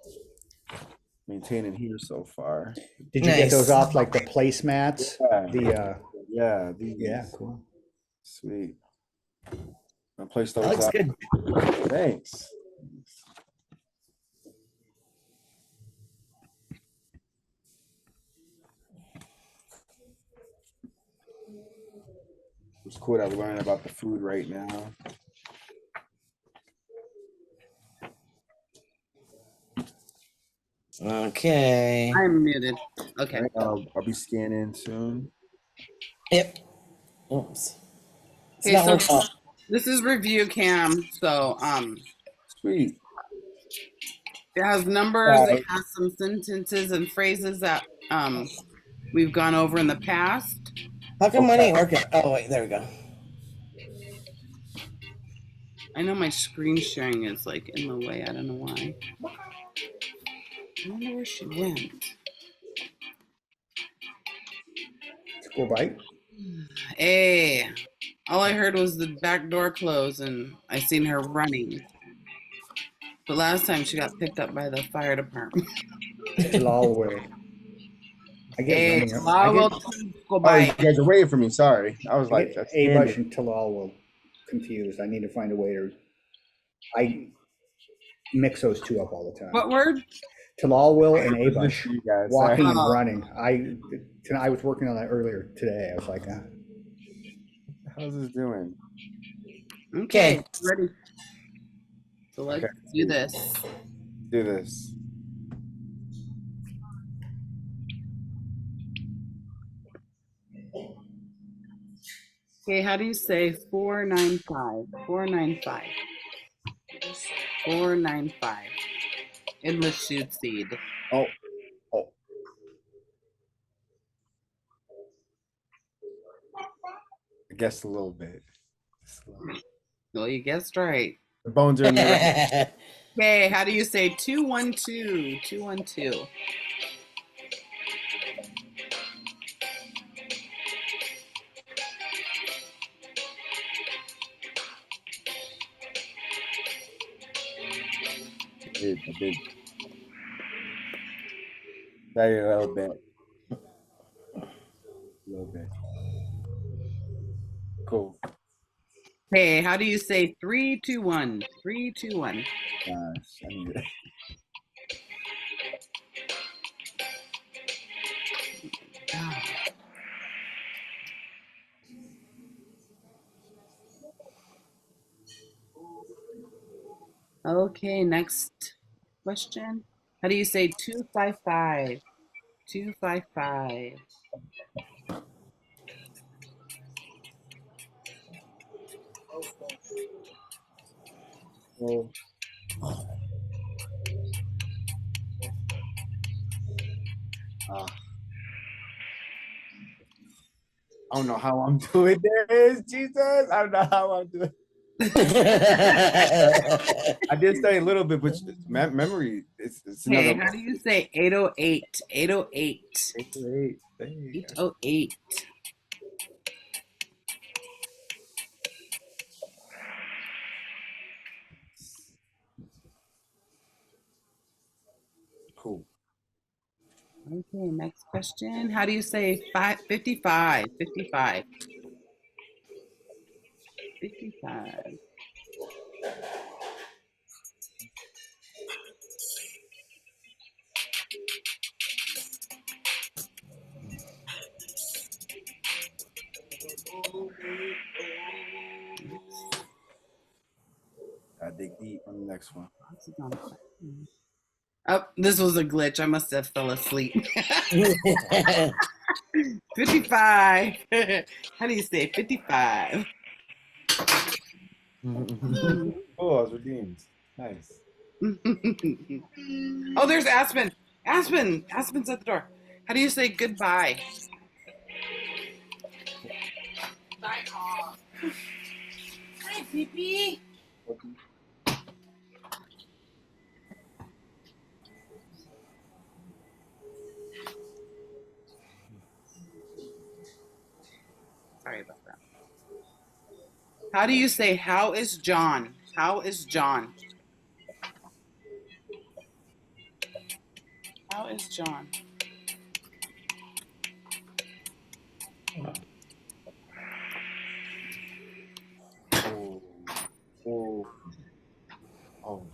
E: maintaining here so far.
B: Did you get those
C: Nice.
B: off like the placemats?
E: Yeah.
B: Yeah, cool.
E: Sweet. I placed those
C: That looks
E: out.
C: good.
E: Thanks. It's cool that we're learning about the food right now.
C: Okay.
A: I'm muted. Okay.
E: I'll be scanning soon.
C: Yep. Oops. It's
A: Okay,
C: not
A: so
C: working.
A: this is review cam. So
E: Sweet.
A: it has numbers, it has some sentences and phrases that we've gone over in the past.
C: How come mine ain't working? Oh wait, there we go.
A: I know my screen sharing is like in the way. I don't know why. I wonder where she went.
B: Go bite.
A: Hey, all I heard was the back door close and I seen her running. But last time she got picked up by the fire department.
B: Tulalip. I get
A: Hey,
B: running.
A: go
E: Oh,
A: by.
E: you guys are waiting for me. Sorry. I was
B: I
E: like,
B: get
E: that's
B: Abush and Tulalip confused. I need to find a way to. I mix those two up all the time.
A: What word?
B: Tulalip and Abush.
E: you guys.
B: Walking
E: Sorry.
B: and running. I was working on that earlier today. I was like,
E: How's this doing?
A: Okay, ready. So let's do this.
E: Do this.
A: Okay, how do you say 495? 495. 495. In Lushootseed.
E: Oh. I guessed a little bit.
A: Well, you guessed right.
E: The bones are in there.
A: Okay, how do you say 212? 212.
E: I did. Sorry, a little bit. A little bit. Cool.
A: Hey, how do you say 321? 321.
E: Gosh, I need it.
A: Okay, next question. How do you say 255? 255.
E: Well, I don't know how I'm doing this, Jesus. I don't know how I'm doing. I did study a little bit, but memory, it's
A: Okay,
E: another.
A: how do you say 808? 808.
E: 808.
A: 808.
E: Cool.
A: Okay, next question. How do you say 55? 55. 55.
E: I dig deep on the next one.
A: Oh, this was a glitch. I must have fell asleep. 55. How do you say 55?
E: Oh, I was redeemed. Nice.
A: Oh, there's Aspen. Aspen's at the door. How do you say goodbye? Bye, Paul. Hi, Pee-Pee. Sorry about that. How do you say, how is John? How is John? How is John?
E: Oh. Oh. Oh.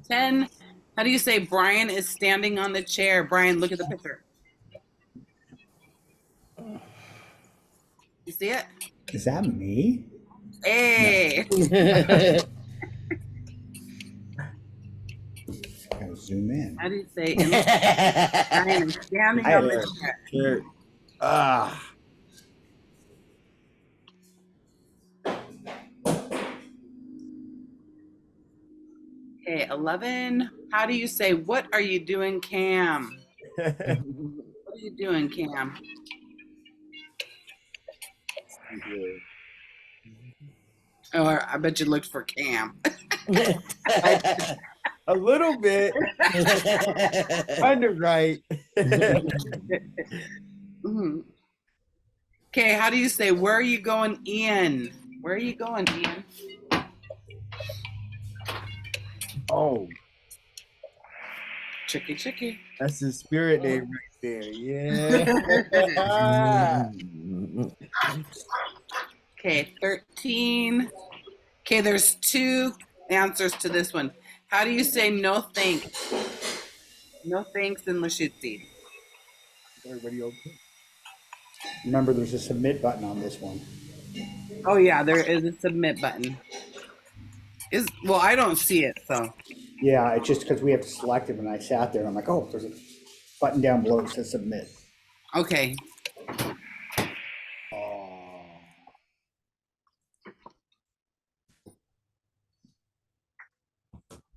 A: 10. How do you say Brian is standing on the chair? Brian, look at the picture. You see it?
B: Is that me?
A: Hey.
B: Gotta zoom in.
A: How do you say Brian is standing on the chair?
E: Sure. Ah.
A: Okay, 11. How do you say, what are you doing, Cam? What are you doing, Cam? Or I bet you looked for Cam.
E: A little bit. Kind of right.
A: Mhm. Okay, how do you say, where are you going, Ian? Where are you going, Ian?
E: Oh,
A: Chicky.
E: that's the spirit name right there. Yeah.
A: Okay, 13. Okay, there's 2 answers to this one. How do you say no thanks? No thanks in Lushootseed.
E: Everybody okay?
B: Remember, there's a submit button on this one.
A: Oh yeah, there is a submit button. Well, I don't see it, so.
B: Yeah, it's just because we have to select it. When I sat there, I'm like, oh, there's a button down below that says submit.
A: Okay.
B: Oh.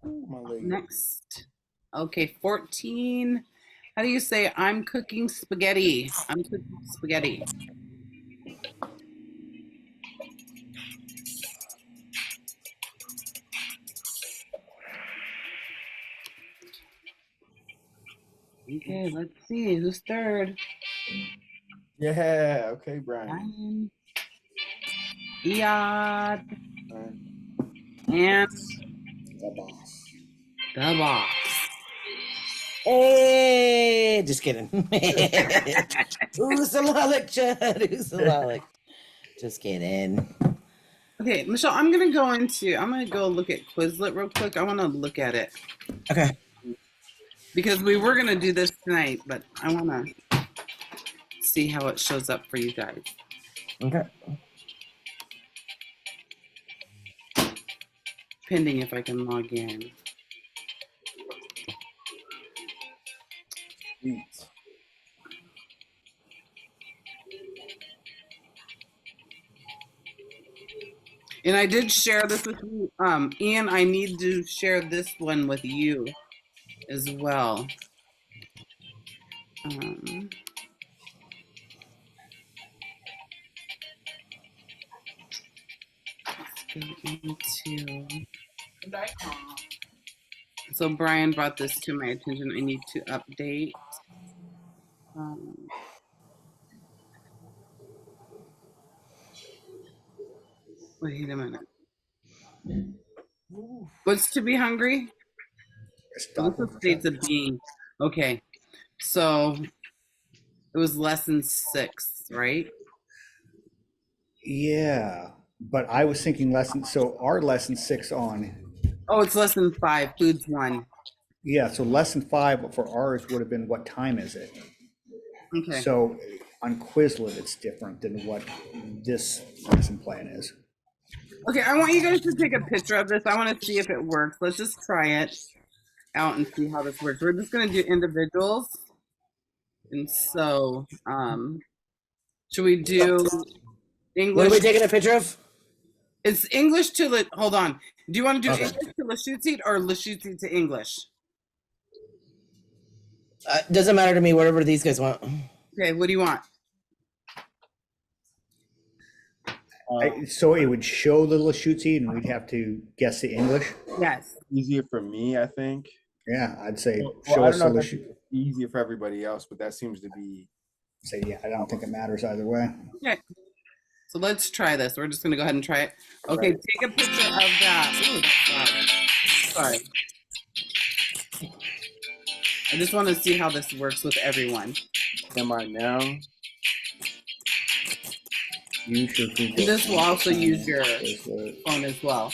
E: Ooh, my leg.
A: Next. Okay, 14. How do you say I'm cooking spaghetti? I'm cooking spaghetti. Okay, let's see who's third.
E: Yeah. Okay, Brian.
A: Brian, Iyad,
E: Brian.
A: and
B: The boss.
A: the boss.
C: Hey, just kidding. Who's the lollic, Chad? Who's the lollic? Just kidding.
A: Okay, Michelle, I'm gonna go look at Quizlet real quick. I want to look at it
C: Okay.
A: because we were gonna do this tonight, but I want to see how it shows up for you guys.
C: Okay.
A: Pending if I can log in.
E: Sweet.
A: And I did share this with you. Ian, I need to share this one with you as well. Let's go into. So Brian brought this to my attention. I need to update. Wait a minute. What's to be hungry?
B: Stop
A: This states a being. Okay, so it was lesson 6, right?
B: Yeah. But I was thinking so our lesson 6 on,
A: Oh, it's lesson 5. Food's 1.
B: yeah, so lesson 5 for ours would have been what time is it?
A: Okay.
B: So on Quizlet, it's different than what this lesson plan is.
A: Okay, I want you guys to take a picture of this. I want to see if it works. Let's just try it out and see how this works. We're just going to do individuals. And so, should we do English?
C: What are we taking a picture of?
A: It's English to, hold on. Do you want to do
C: Okay.
A: English to Lushootseed or Lushootseed to English?
C: Doesn't matter to me, whatever these guys want.
A: Okay, what do you want?
B: So it would show the Lushootseed and we'd have to guess the English.
A: Yes.
E: Easier for me, I think.
B: Yeah, I'd say
E: Well,
B: show
E: I
B: us
E: don't
B: the
E: know if
B: Lushootseed.
E: that's easier for everybody else, but that seems to be.
B: Say, yeah, I don't think it matters either way.
A: Okay. So let's try this. We're just going to go ahead and try it. Okay,
E: Right.
A: take a picture of that. Ooh, that's loud. Sorry. I just want to see how this works with everyone.
E: Am I now?
B: Use your Google.
A: And this will also use your
B: Quizlet.
A: phone as well.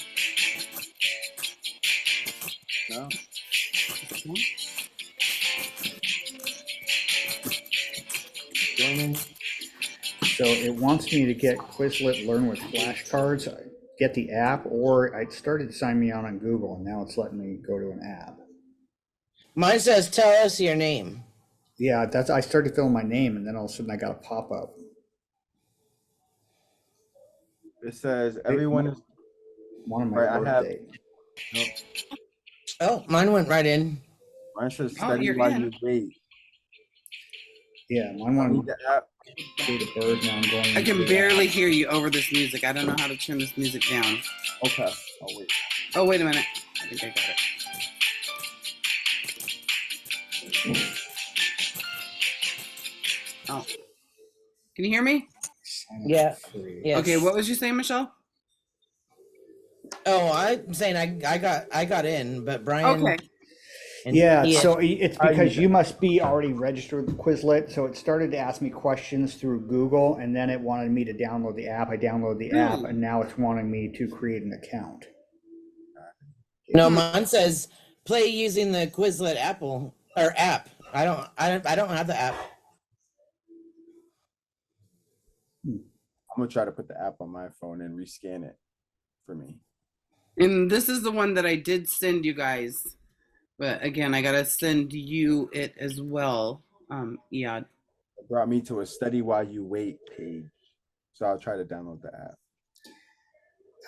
E: No. Joining.
B: So it wants me to get Quizlet Learn with flashcards, get the app, or I started to sign me on Google, and now it's letting me go to an app.
C: Mine says, tell us your name.
B: Yeah, I started filling my name, and then all of a sudden I got a pop-up.
E: It says everyone is.
B: One of my
E: Right, I have-
B: birthday.
C: Oh, mine went right in.
E: Mine says
A: Oh,
E: study
A: you're
E: while
A: in.
E: you wait.
B: Yeah, mine
E: I
B: wanted
E: need the app.
B: to do the bird. Now I'm going.
A: I can
B: into the
A: barely
B: app.
A: hear you over this music. I don't know how to turn this music down.
E: Okay. I'll wait.
A: Oh, wait a minute. I think I got it. Oh. Can you hear me?
B: Sign up
C: Yeah.
B: for free.
C: Yes.
A: Okay, what was you saying, Michelle?
C: Oh, I'm saying I got in, but Brian.
A: Okay.
C: and
B: Yeah,
C: Ian-
B: so it's
E: I
B: because
E: use
B: you must be already registered with Quizlet. So it started to ask me questions through Google, and then it wanted me to download the app. I downloaded the app, and now it's wanting me to create an account.
C: No, mine says play using the Quizlet Apple or app. I don't have the app.
E: I'm gonna try to put the app on my phone and rescan it for me.
A: And this is the one that I did send you guys. But again, I got to send you it as well. Yeah.
E: It brought me to a study while you wait page. So I'll try to download the app.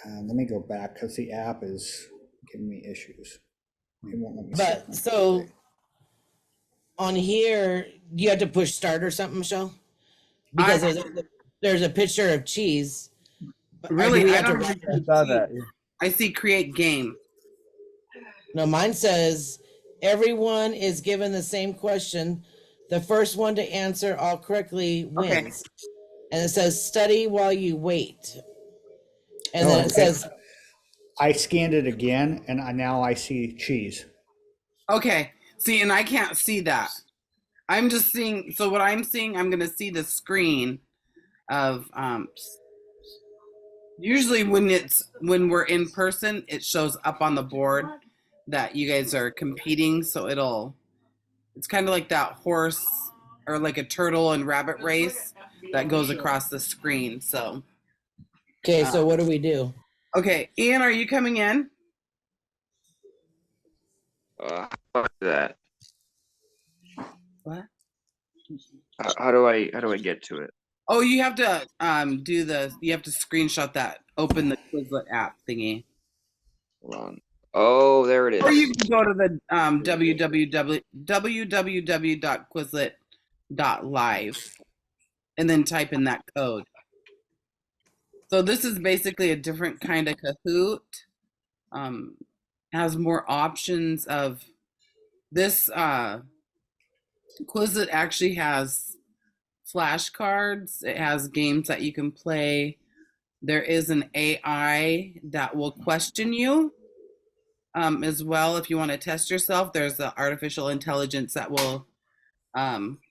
B: Let me go back because the app is giving me issues. It won't let me set
C: But
B: my
C: so
B: birthday.
C: on here, you have to push start or something, Michelle, because there's a picture of cheese. Or
A: Really,
C: do we
A: I
C: have to
A: don't
C: write
A: really
C: it?
E: I saw that. Yeah.
A: I see create game.
C: No, mine says everyone is given the same question. The first one to answer all correctly
A: Okay.
C: wins. And it says study while you wait. And
B: Oh,
C: then it
B: okay.
C: says
B: I scanned it again, and now I see cheese.
A: Okay. See, and I can't see that. I'm just seeing, so what I'm seeing, I'm going to see the screen of, usually when we're in person, it shows up on the board that you guys are competing. So it's kind of like that horse or like a turtle and rabbit race that goes across the screen. So,
C: okay, so what do we do?
A: okay. Ian, are you coming in?
D: How do I do that?
A: What?
D: How do I get to it?
A: Oh, you have to you have to screenshot that, open the Quizlet app thingy.
D: Hold on. Oh, there it
A: Or you
D: is.
A: can go to the www.quizlet.live and then type in that code. So this is basically a different kind of Kahoot. Has more options of this Quizlet actually has flashcards. It has games that you can play. There is an AI that will question you as well. If you want to test yourself, there's the artificial intelligence that will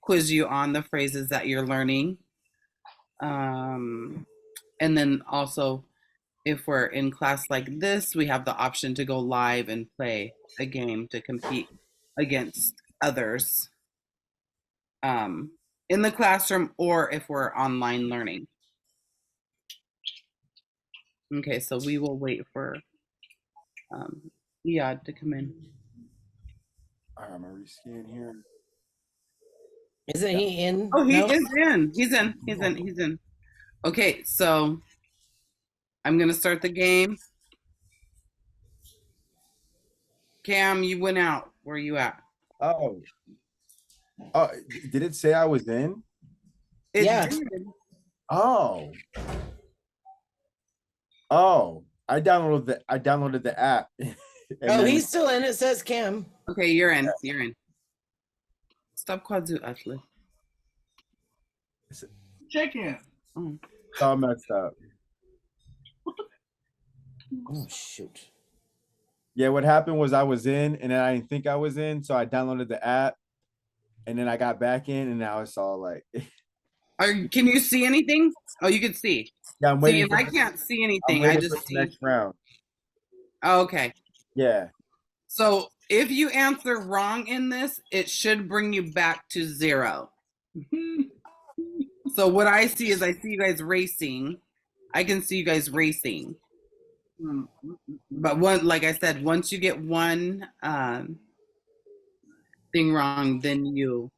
A: quiz you on the phrases that you're learning. And then also if we're in class like this, we have the option to go live and play a game to compete against others in the classroom, or if we're online learning. Okay, so we will wait for Iyad to come in.
E: All right, I'm gonna rescan here.
C: Isn't he in?
A: Oh, he
C: No?
A: is in. He's in. Okay, so I'm gonna start the game. Cam, you went out. Where are you at?
E: Oh. Did it say I was in?
A: It
C: Yeah.
A: did.
E: Oh. Oh, I downloaded the app. And
C: Oh,
E: then-
C: he's still in. It says Cam.
A: Okay, you're in. You're in. Stop Quadzu Athlete.
G: Check in.
A: Oh.
E: It's all messed up.
C: Oh shoot.
E: Yeah, what happened was I was in and then I didn't think I was in, so I downloaded the app and then I got back in and now it's all like
A: Can you see anything? Oh, you can see.
E: yeah, I'm
A: See,
E: waiting
A: and
E: for
A: I
E: the-
A: can't see
E: I'm
A: anything. I
E: waiting for
A: just
E: the
A: see.
E: next round.
A: Oh, okay.
E: Yeah.
A: So if you answer wrong in this, it should bring you back to 0. So what I see is I see you guys racing. I can see you guys racing. But like I said, once you get one thing wrong, then you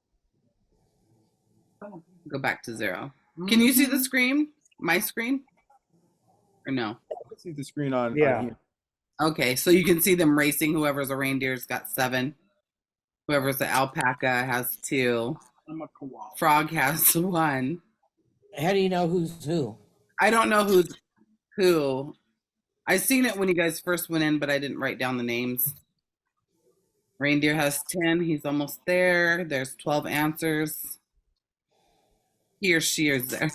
A: go back to 0. Can you see the screen? My screen? Or no?
E: I can see the screen on
B: Yeah.
E: here.
A: Okay, so you can see them racing. Whoever's a reindeer's got 7. Whoever's the alpaca has 2.
G: I'm a koala.
A: Frog has 1.
C: How do you know who's who?
A: I don't know who's who. I seen it when you guys first went in, but I didn't write down the names. Reindeer has 10. He's almost there. There's 12 answers. He or she is there.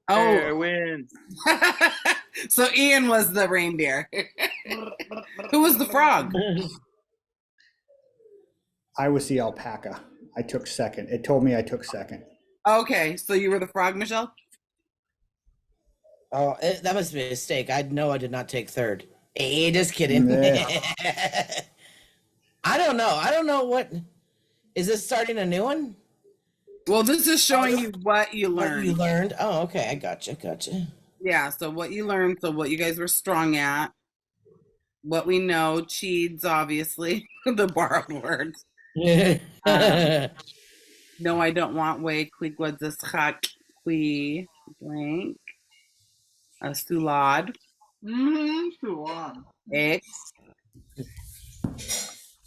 D: Hey, I
A: Oh,
D: win.
A: so Ian was the reindeer. Who was the frog?
B: I was the alpaca. I took second. It told me I took second.
A: Okay, so you were the frog, Michele?
C: Oh, that must be a mistake. I know I did not take third. Hey, just kidding.
B: Yeah.
C: I don't know. I don't know what. Is this starting a new one?
A: Well, this is showing you what you
C: What
A: learned.
C: you learned? Oh, okay. I gotcha.
A: Yeah, so what you learned, so what you guys were strong at, what we know, cheeds, obviously, the borrowed words. No, I don't want way, quigwadzaschak, qui, blank, a sulad,
G: So on.
A: X,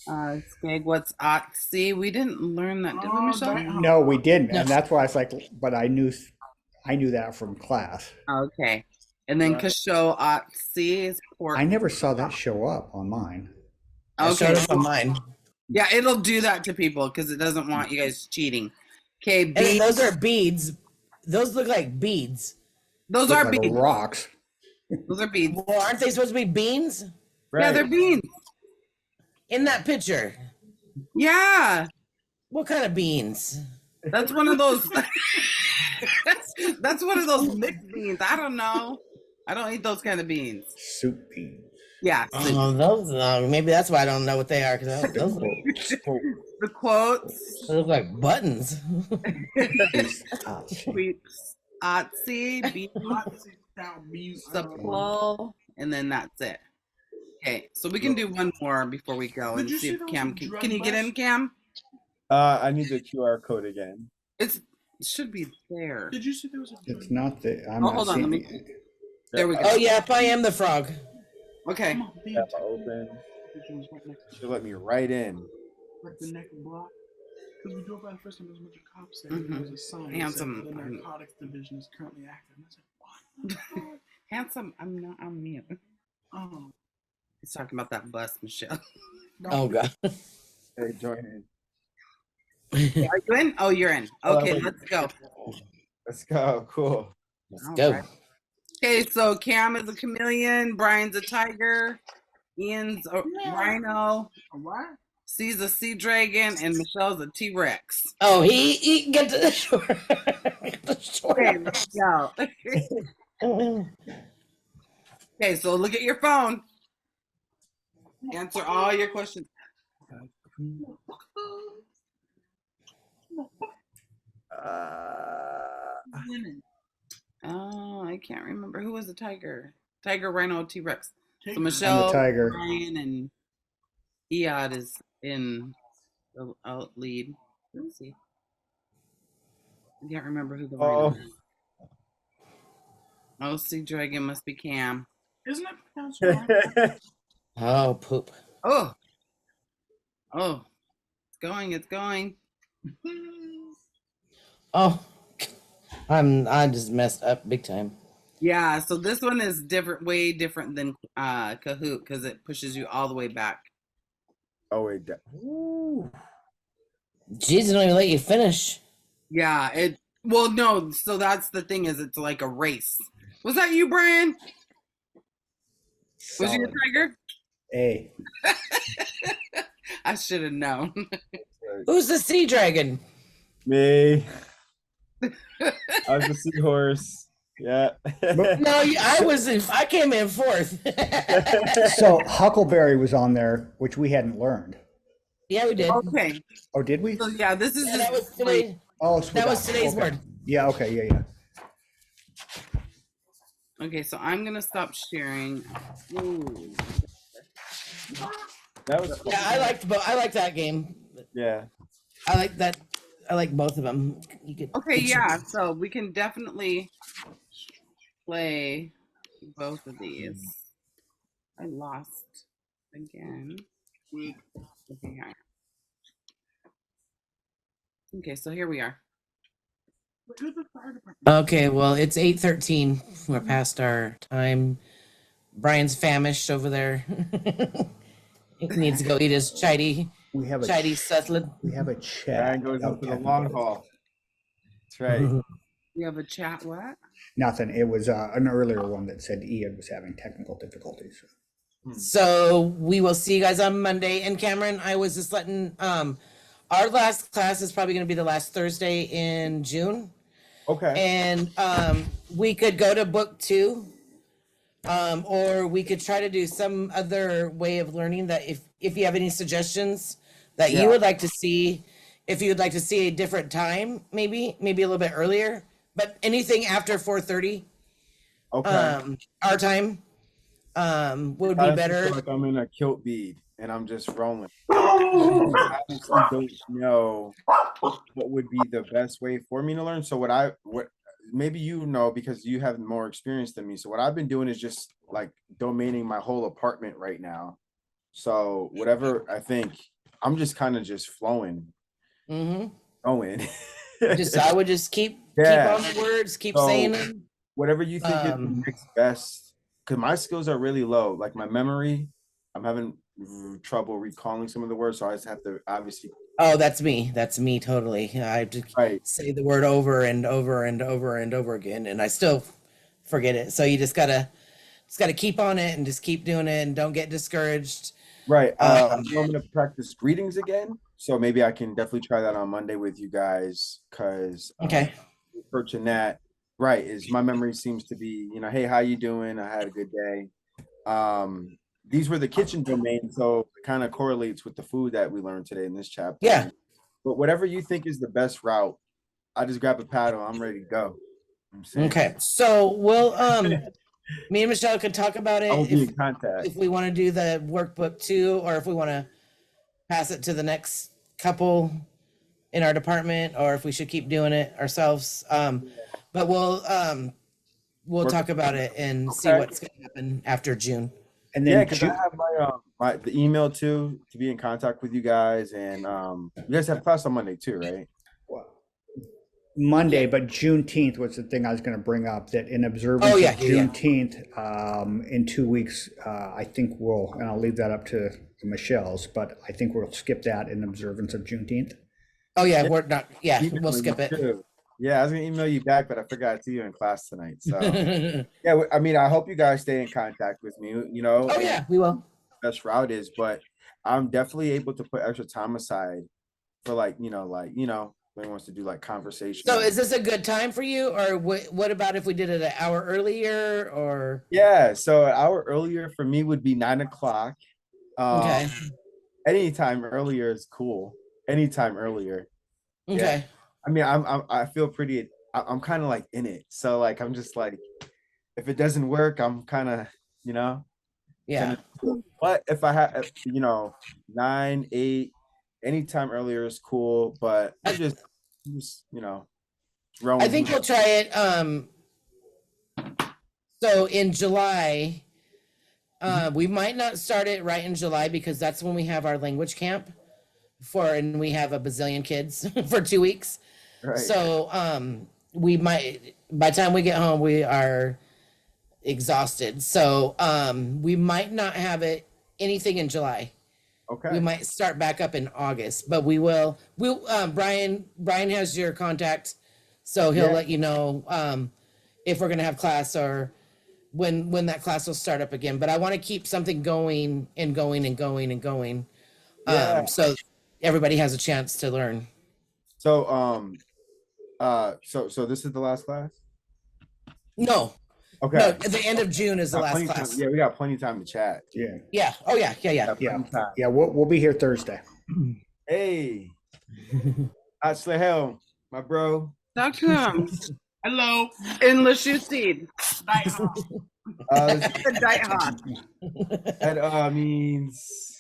A: skegwats otsi. We didn't learn that, did we,
G: Oh,
A: Michele?
G: damn.
B: No, we didn't.
C: No.
B: And that's why I was like, but I knew that from class.
A: Okay. And then
G: Right.
A: kasho otsi is pork.
B: I never saw that show up on mine.
C: I
A: Okay.
C: showed up on mine.
A: Yeah, it'll do that to people because it doesn't want you guys cheating. Okay,
C: And then
A: beads.
C: those are beads. Those look like beads.
A: Those
B: Look
A: are
B: like
A: beads.
B: rocks.
A: Those are beads.
C: Well, aren't they supposed to be beans
A: Yeah, they're beans.
C: in that picture?
A: Yeah,
C: What kind of beans?
A: that's one of those. That's one of those mixed beans. I don't know. I don't eat those kind of beans.
B: Soup beans.
A: Yeah. so
C: Those. Maybe that's why I don't know what they are. Because those
A: the quotes.
C: look like buttons.
A: Sweeps. Otzi, beans, supple, and then that's it. Okay, so we can do one more before we go and
G: Did you
A: see
G: see
A: if
G: there was
A: Cam
G: a
A: can.
G: drug
A: Can you get in,
G: bust?
A: Cam?
E: I need the QR code again.
A: It should be there.
G: Did you see there was a
B: It's not the. I'm
A: Oh,
B: not
A: hold on, let
B: seeing
A: me-
B: it.
A: There we go.
C: Oh, yep, I am the frog.
A: Okay.
G: Come on, the
E: Tap open.
G: was right next to
E: Should let me right in.
G: like the next block. Because we drove by the first time, there was a bunch of cops there.
A: Mhm.
G: There was a sign that said
A: Handsome.
G: the narcotics division is currently active. And I said, what?
A: Handsome, I'm not on mute.
G: Oh,
A: He's talking about that bus, Michele.
G: no.
C: Oh, God.
E: Hey, join in.
A: Are you in? Oh, you're in. Okay, let's go.
E: Let's go. Cool.
C: Let's
A: All
C: go.
A: right. Okay, so Cam is a chameleon, Brian's a tiger, Ian's a rhino,
G: A what?
A: C's a sea dragon, and Michelle's a T-Rex.
C: Oh, he can get to the shore. Get the shore.
A: Okay, let's go. Okay, so look at your phone. Answer all your questions. Oh, I can't remember who was the tiger. Tiger, rhino, T-Rex. So Michelle,
B: tiger.
A: Brian, and Eod is in the lead. Let's see. I can't remember who the rhino is. Oh, sea dragon must be Cam.
G: Isn't it pronounced wrong?
C: Oh, poop.
A: Oh, it's going. It's going.
C: Oh, I just messed up big time.
A: Yeah, so this one is different, way different than Kahoot because it pushes you all the way back.
E: Oh wait,
C: Jeez, they don't even let you finish.
A: Yeah, well, no, so that's the thing is it's like a race. Was that you, Brian? Was you a
B: Solid.
A: tiger?
B: A.
A: I should have known.
C: Who's the sea dragon?
E: me. I was the seahorse. Yeah.
C: No, I came in fourth.
B: So Huckleberry was on there, which we hadn't learned.
C: Yeah, we did.
A: Okay,
B: Oh, did we?
A: so yeah, this is
C: Yeah,
A: just
C: that was today.
B: Oh, so
C: That was today's
B: okay.
C: word.
B: Yeah. Okay. Yeah.
A: okay. So I'm gonna stop sharing. Ooh.
E: That was
C: Yeah, I liked that game.
E: yeah.
C: I like that. I like both of them. You could.
A: Okay, yeah. So we can definitely play both of these. I lost again. Okay, so here we are.
G: Who's the fire department?
C: Okay, well, it's 8:13. We're past our time. Brian's famished over there. He needs to go eat his chidey
B: We have a
C: salad.
B: we have a chat.
E: Brian goes
B: about
E: into the
B: technical
E: long
B: difficulties.
E: haul. That's right.
A: We have a chat. What?
B: Nothing. It was an earlier one that said Ian was having technical difficulties.
C: So we will see you guys on Monday. And Cameron, I was just letting our last class is probably going to be the last Thursday in June,
E: Okay.
C: and we could go to book 2, or we could try to do some other way of learning. That if you have any suggestions that
E: Yeah.
C: you would like to see, if you would like to see a different time, maybe a little bit earlier, but anything after 4:30,
E: Okay.
C: our time, would be
E: I
C: better.
E: feel like I'm in a kilt bead and I'm just rolling. I honestly don't know what would be the best way for me to learn. So what maybe you know because you have more experience than me. So what I've been doing is just like domaining my whole apartment right now. So whatever I think, I'm just kind of just flowing,
C: Mm-hmm.
E: going.
C: I would just keep
E: Yeah.
C: on the words, keep
E: So-
C: saying them.
E: Whatever you think is the next best, because my skills are really low. Like my memory, I'm having trouble recalling some of the words, so I just have to obviously.
C: Oh, that's me. That's me totally. I have to
E: Right.
C: say the word over and over and over and over again, and I still forget it. So you just gotta keep on it and just keep doing it, and don't get discouraged.
E: Right. I'm gonna practice greetings again, so maybe I can definitely try that on Monday with you guys. Cause
C: Okay.
E: approaching that right is my memory seems to be, hey, how you doing? I had a good day. These were the kitchen domains, so it kind of correlates with the food that we learned today in this chapter.
C: Yeah.
E: But whatever you think is the best route, I just grab a paddle. I'm ready to go. I'm saying.
C: Okay. So we'll me and Michelle could talk about
E: I will
C: it
E: be in contact.
C: if we want to do the workbook 2, or if we want to pass it to the next couple in our department, or if we should keep doing it ourselves. But we'll talk about it and see
E: Okay.
C: what's going to happen after June.
B: And
E: Yeah,
B: then
E: because I have the email too to be in contact with you guys, and you guys have class on Monday too, right?
B: Monday, but Juneteenth was the thing I was going to bring up. That in observance
C: Oh, yeah,
B: of
C: yeah, yeah.
B: Juneteenth, in 2 weeks, I think we'll, and I'll leave that up to the Michelle's, but I think we'll skip that in observance of Juneteenth.
C: Oh yeah, we're not. Yeah,
E: Email
C: we'll
E: you
C: skip it.
E: too. Yeah, I was gonna email you back, but I forgot to see you in class tonight. So yeah, I mean, I hope you guys stay in contact with me.
C: Oh yeah, we will.
E: the best route is, but I'm definitely able to put extra time aside for when he wants to do like conversation.
C: So is this a good time for you, or what about if we did it an hour earlier, or?
E: Yeah, so an hour earlier for me would be 9 o'clock.
C: Okay.
E: Anytime earlier is cool. Anytime earlier.
C: Okay.
E: I mean, I feel pretty. I'm kind of like in it. So like, I'm just like, if it doesn't work, I'm kind of,
C: Yeah.
E: But if I have, 9, 8, anytime earlier is cool. But I'm just throwing.
C: I think we'll try it. So in July, we might not start it right in July because that's when we have our language camp and we have a bazillion kids for 2 weeks.
E: Right.
C: So we might, by the time we get home, we are exhausted. So we might not have anything in July.
E: Okay.
C: We might start back up in August, but we'll Brian has your contact, so he'll let you know if we're gonna have class or when that class will start up again. But I want to keep something going and going and going and going. So everybody has a chance to learn.
E: So so this is the last class?
C: No.
E: Okay.
C: No, at the end of June is the last
E: Plenty of
C: class.
E: time. Yeah, we got plenty of time to chat.
B: Yeah.
C: Yeah. Oh yeah. Yeah.
B: Yeah.
E: Time.
B: Yeah. We'll be here Thursday.
E: Hey. Ashley Hell, my bro.
A: Talk to him.
G: Hello.
A: In Lushootseed.
E: The
A: Diet hot.
E: That means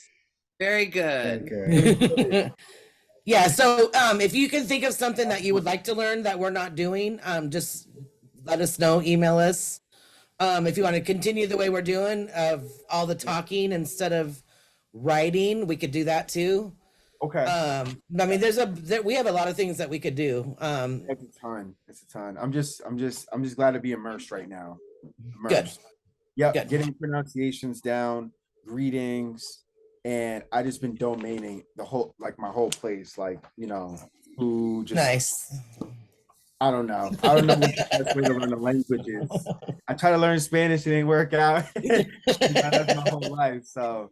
A: Very good.
B: Okay.
C: Yeah. So if you can think of something that you would like to learn that we're not doing, just let us know. Email us. If you want to continue the way we're doing of all the talking instead of writing, we could do that too.
E: okay.
C: I mean, we have a lot of things that we could do.
E: It's a ton. It's a ton. I'm just glad to be immersed right now.
C: Good.
E: Yeah,
C: Good.
E: getting pronunciations down, greetings, and I just been domaining my whole place, who just
C: Nice.
E: I don't know what the best way to learn the language is. I try to learn Spanish, it ain't work out. That's my whole life. So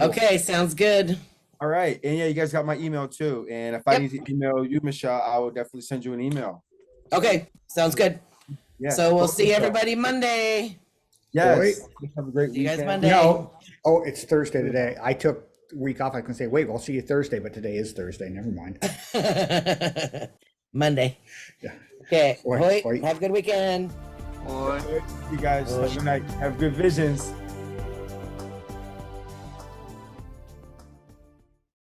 C: Okay, sounds good.
E: all right, and yeah, you guys got my email too. And if I need to email you, Michele, I will definitely send you an email.
C: Okay, sounds good.
E: Yeah.
C: So we'll see everybody Monday.
E: Yes. Have a great
C: See you guys
E: weekend.
C: Monday.
B: No. Oh, it's Thursday today. I took a week off. I can say, wait, I'll see you Thursday, but today is Thursday. Never mind.
C: Monday.
B: Yeah.
C: Okay.
B: Oi,
C: Hoi.
B: oi.
C: Have a good weekend.
D: Boy.
E: You guys have a good night. Have good visions.